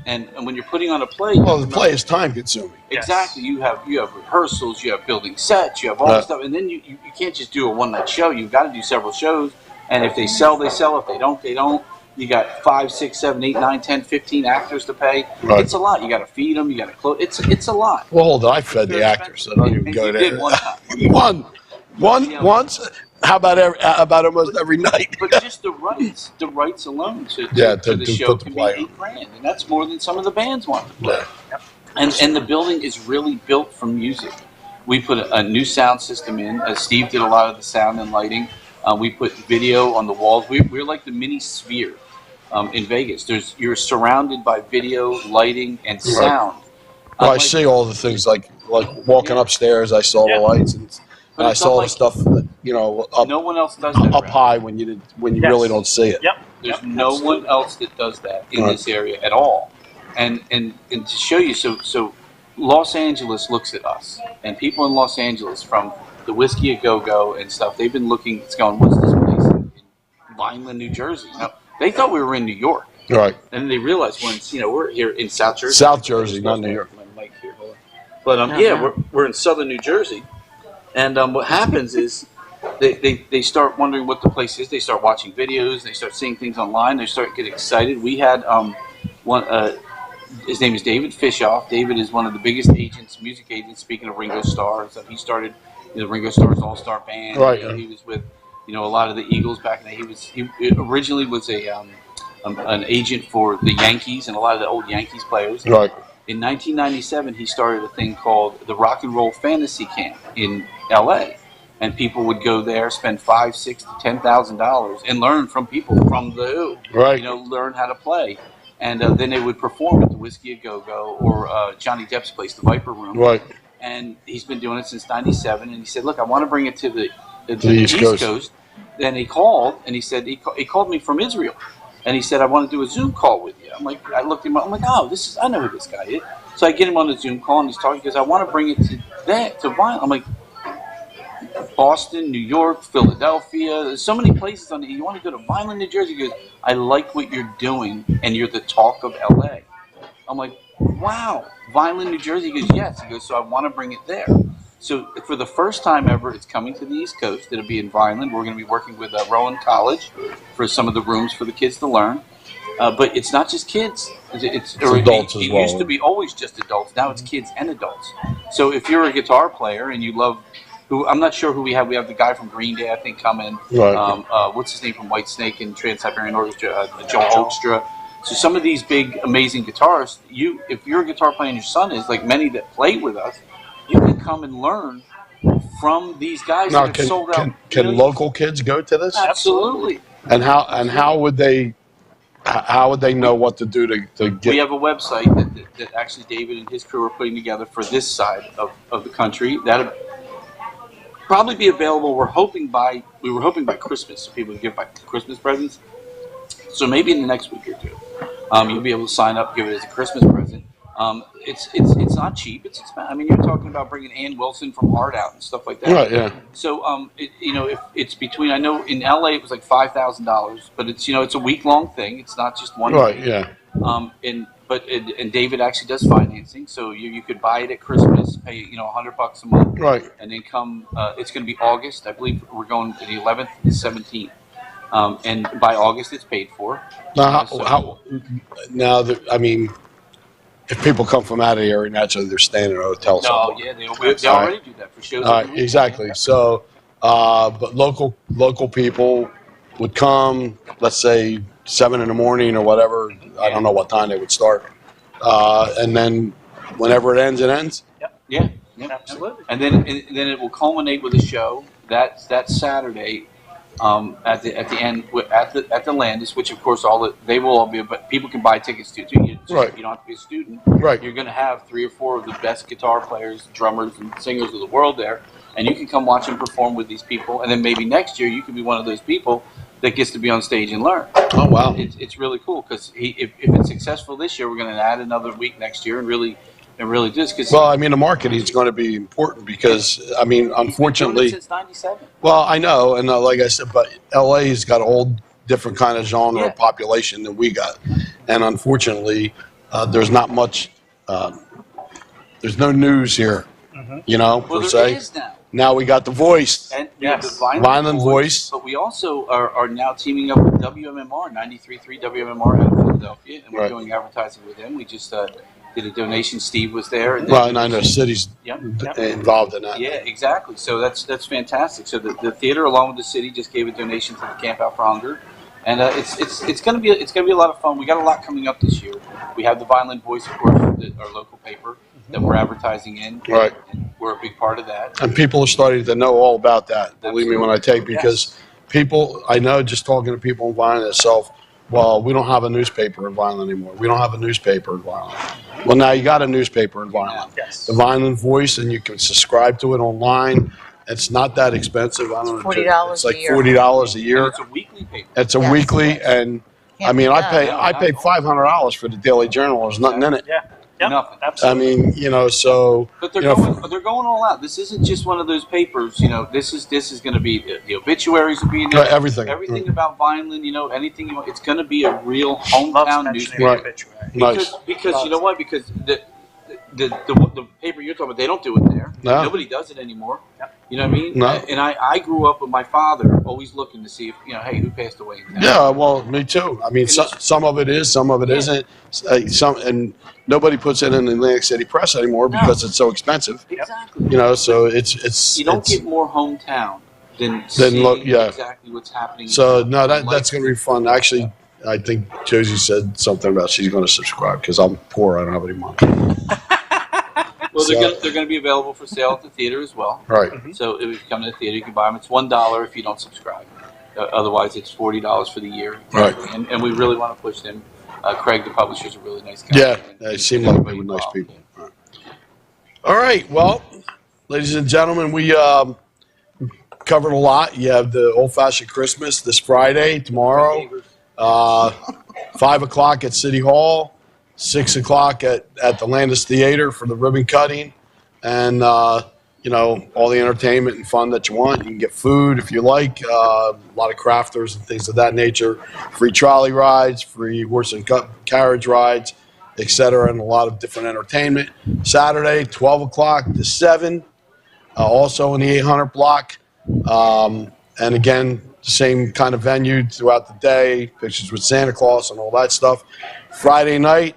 And when you're putting on a play, the play is time consuming. Exactly. You have rehearsals, you have building sets, you have all this stuff, and then you can't just do a one-night show. You've got to do several shows. And if they sell, they sell. If they don't, they don't. You got 5, 6, 7, 8, 9, 10, 15 actors to pay. Right. It's a lot. You got to feed them. You got to clothe. It's a lot. Well, hold on. I fed the actors, so don't even go there. Did one time. Once. How about almost every night? But just the rights alone to the show can be $8,000, and that's more than some of the bands want to play. Yeah. And the building is really built for music. We put a new sound system in. Steve did a lot of the sound and lighting. We put video on the walls. We're like the mini Sphere in Vegas. You're surrounded by video, lighting, and sound. Well, I see all the things like walking upstairs. I saw the lights and I saw the stuff that, no one else does that up high when you really don't see it. Yep. There's no one else that does that in this area at all. And to show you, so Los Angeles looks at us, and people in Los Angeles from the Whiskey a Go-Go and stuff, they've been looking, it's going, what's this place in Vineland, New Jersey? Now, they thought we were in New York. Right. And they realized we're here in South Jersey. South Jersey, not New York. My mic here, hold on. But we're in southern New Jersey. And what happens is they start wondering what the place is. They start watching videos. They start seeing things online. They start getting excited. We had his name is David Fishoff. David is one of the biggest music agents, speaking of Ringo Starr. So he started Ringo Starr's All-Star Band. Right. He was with a lot of the Eagles back in the day. He originally was an agent for the Yankees and a lot of the old Yankees players. Right. In 1997, he started a thing called the Rock and Roll Fantasy Camp in L.A. And people would go there, spend $5,000, $6,000 to $10,000, and learn from people from the Who. Right. Learn how to play, and then they would perform at the Whiskey a Go-Go or Johnny Depp's place, the Viper Room. Right. And he's been doing it since '97. And he said, "Look, I want to bring it to the East Coast." Then he called, and he said he called me from Israel. And he said, I want to do a Zoom call with you. I looked him up. I'm like, I know who this guy is. So I get him on the Zoom call, and he's talking because I want to bring it to Vineland. I'm like, Boston, New York, Philadelphia. There's so many places on the. You want to go to Vineland, New Jersey? He goes, I like what you're doing, and you're the talk of LA. I'm like, wow, Vineland, New Jersey? He goes, yes. He goes, so I want to bring it there. So for the first time ever, it's coming to the East Coast. It'll be in Vineland. We're going to be working with Rowan College for some of the rooms for the kids to learn. But it's not just kids. It's adults as well. It used to be always just adults. Now it's kids and adults. So if you're a guitar player and you love, I'm not sure who we have. We have the guy from Green Day, I think, come in. Right. What's his name from Whitesnake and Trans-Siberian Orchestra? Joel Hoekstra. So some of these big, amazing guitarists, if you're a guitar player and your son is, like many that play with us, you can come and learn from these guys now, that have sold out. Can local kids go to this? Absolutely. And how would they know what to do to get? We have a website that actually David and his crew are putting together for this side of the country. probably be available. We were hoping by Christmas, so people would give by Christmas presents. So maybe in the next week or two, you'll be able to sign up, give it as a Christmas present. It's not cheap. It's expensive. I mean, you're talking about bringing Ann Wilson from Art out and stuff like that. Right. Yeah. So if it's between, I know in LA it was like $5,000, but it's it's a week long thing. It's not just one. Right. Week. Yeah. And David actually does financing, so you could buy it at Christmas, pay $100 a month, Right. and then come. It's going to be August, I believe. We're going to the 11th and 17th, and by August it's paid for. Now, I mean, if people come from out of the area, naturally they're staying in a hotel. No, yeah, they already do that for shows. Exactly. So, but local people would come. Let's say 7 in the morning or whatever. I don't know what time they would start, and then whenever it ends, it ends. Yeah, absolutely. And then it will culminate with a show that Saturday. At the end at the Landis, which of course they will all be, but people can buy tickets to too. Right. You don't have to be a student. Right. You're going to have 3 or 4 of the best guitar players, drummers, and singers of the world there, and you can come watch them perform with these people. And then maybe next year you could be one of those people that gets to be on stage and learn. Oh wow! It's really cool because if it's successful this year, we're going to add another week next year and really do this. Cause well, I mean, the marketing is going to be important because, I mean, unfortunately, since '97. Well, I know, and like I said, but LA's got a whole different kind of genre of population than we got, and unfortunately, there's not much. There's no news here, per se. There is now. Now we got The Voice, And we have the Vineland Voice. But we also are now teaming up with WMMR, 93.3 WMMR out of Philadelphia, and we're doing advertising with them. We just did a donation. Steve was there. And I know City's involved in that. Yeah, exactly. So that's fantastic. So the theater, along with the city, just gave a donation to the Camp Out for Hunger, and it's going to be a lot of fun. We got a lot coming up this year. We have the Vineland Voice, of course, our local paper that we're advertising in. Right. And we're a big part of that. And people are starting to know all about that. Believe me when I tell you, because people, I know, just talking to people in Vineland itself. Well, we don't have a newspaper in Vineland anymore. We don't have a newspaper in Vineland. Well, now you got a newspaper in Vineland. Yes. The Vineland Voice, and you can subscribe to it online. It's not that expensive. I don't know. $40 It's like a year. $40 a year. And it's a weekly paper. It's a weekly, and I mean, I pay $500 for the Daily Journal. There's nothing in it. Yeah. Yep. Nothing. Absolutely. I mean, so. But they're going all out. This isn't just one of those papers. This is going to be the obituaries will be in there. Everything about Vineland. Anything. It's going to be a real hometown newspaper. Because you know what? Because the paper you're talking about, they don't do it there. No. Nobody does it anymore. Yep. You know what I mean? No. And I grew up with my father always looking to see if hey, who passed away. Yeah, well, me too. I mean, some of it is, some of it isn't. And nobody puts it in the Atlantic City Press anymore because it's so expensive. Exactly. So it's you don't get more hometown than exactly what's happening. So no, that's going to be fun. Actually, I think Josie said something about she's going to subscribe because I'm poor. I don't have any money. Well, they're going to be available for sale at the theater as well. Right. So if you come to the theater, you can buy them. It's $1 if you don't subscribe. Otherwise, it's $40 for the year. Right. And we really want to push them. Craig, the publisher, is a really nice guy. Yeah, they seem like they were nice people. All right. Well, ladies and gentlemen, we covered a lot. You have the old-fashioned Christmas this Friday, tomorrow, 5 o'clock at City Hall, 6 o'clock at the Landis Theater for the ribbon cutting, and all the entertainment and fun that you want. You can get food if you like, a lot of crafters and things of that nature, free trolley rides, free horse and carriage rides, etc., and a lot of different entertainment. Saturday, 12 o'clock to 7, also in the 800 block. And again, same kind of venue throughout the day, pictures with Santa Claus and all that stuff. Friday night,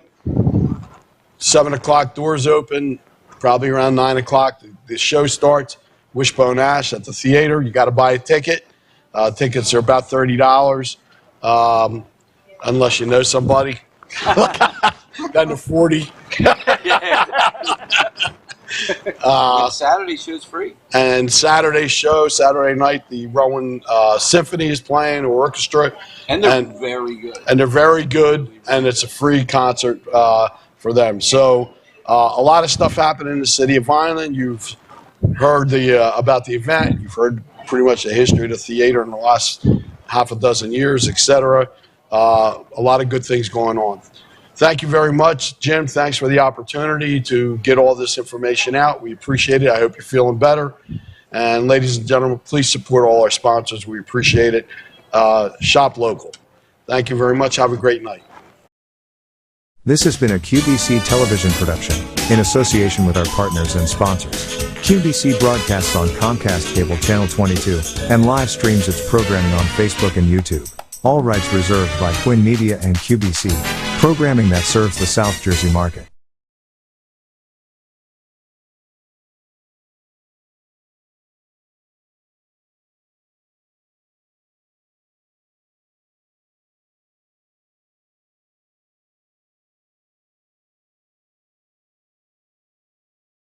7 o'clock, doors open, probably around 9 o'clock. The show starts, Wishbone Ash at the theater. You got to buy a ticket. Tickets are about $30, unless you know somebody. Down to 40. Saturday show's free. And Saturday night, the Rowan Symphony is playing, or orchestra. And they're very good. And they're very good, and it's a free concert for them. So a lot of stuff happening in the city of Vineland. You've heard about the event. You've heard pretty much the history of the theater in the last half a dozen years, etc. A lot of good things going on. Thank you very much, Jim. Thanks for the opportunity to get all this information out. We appreciate it. I hope you're feeling better. And ladies and gentlemen, please support all our sponsors. We appreciate it. Shop local. Thank you very much. Have a great night. This has been a QBC television production, in association with our partners and sponsors. QBC broadcasts on Comcast Cable Channel 22, and live streams its programming on Facebook and YouTube. All rights reserved by Quinn Media and QBC, programming that serves the South Jersey market.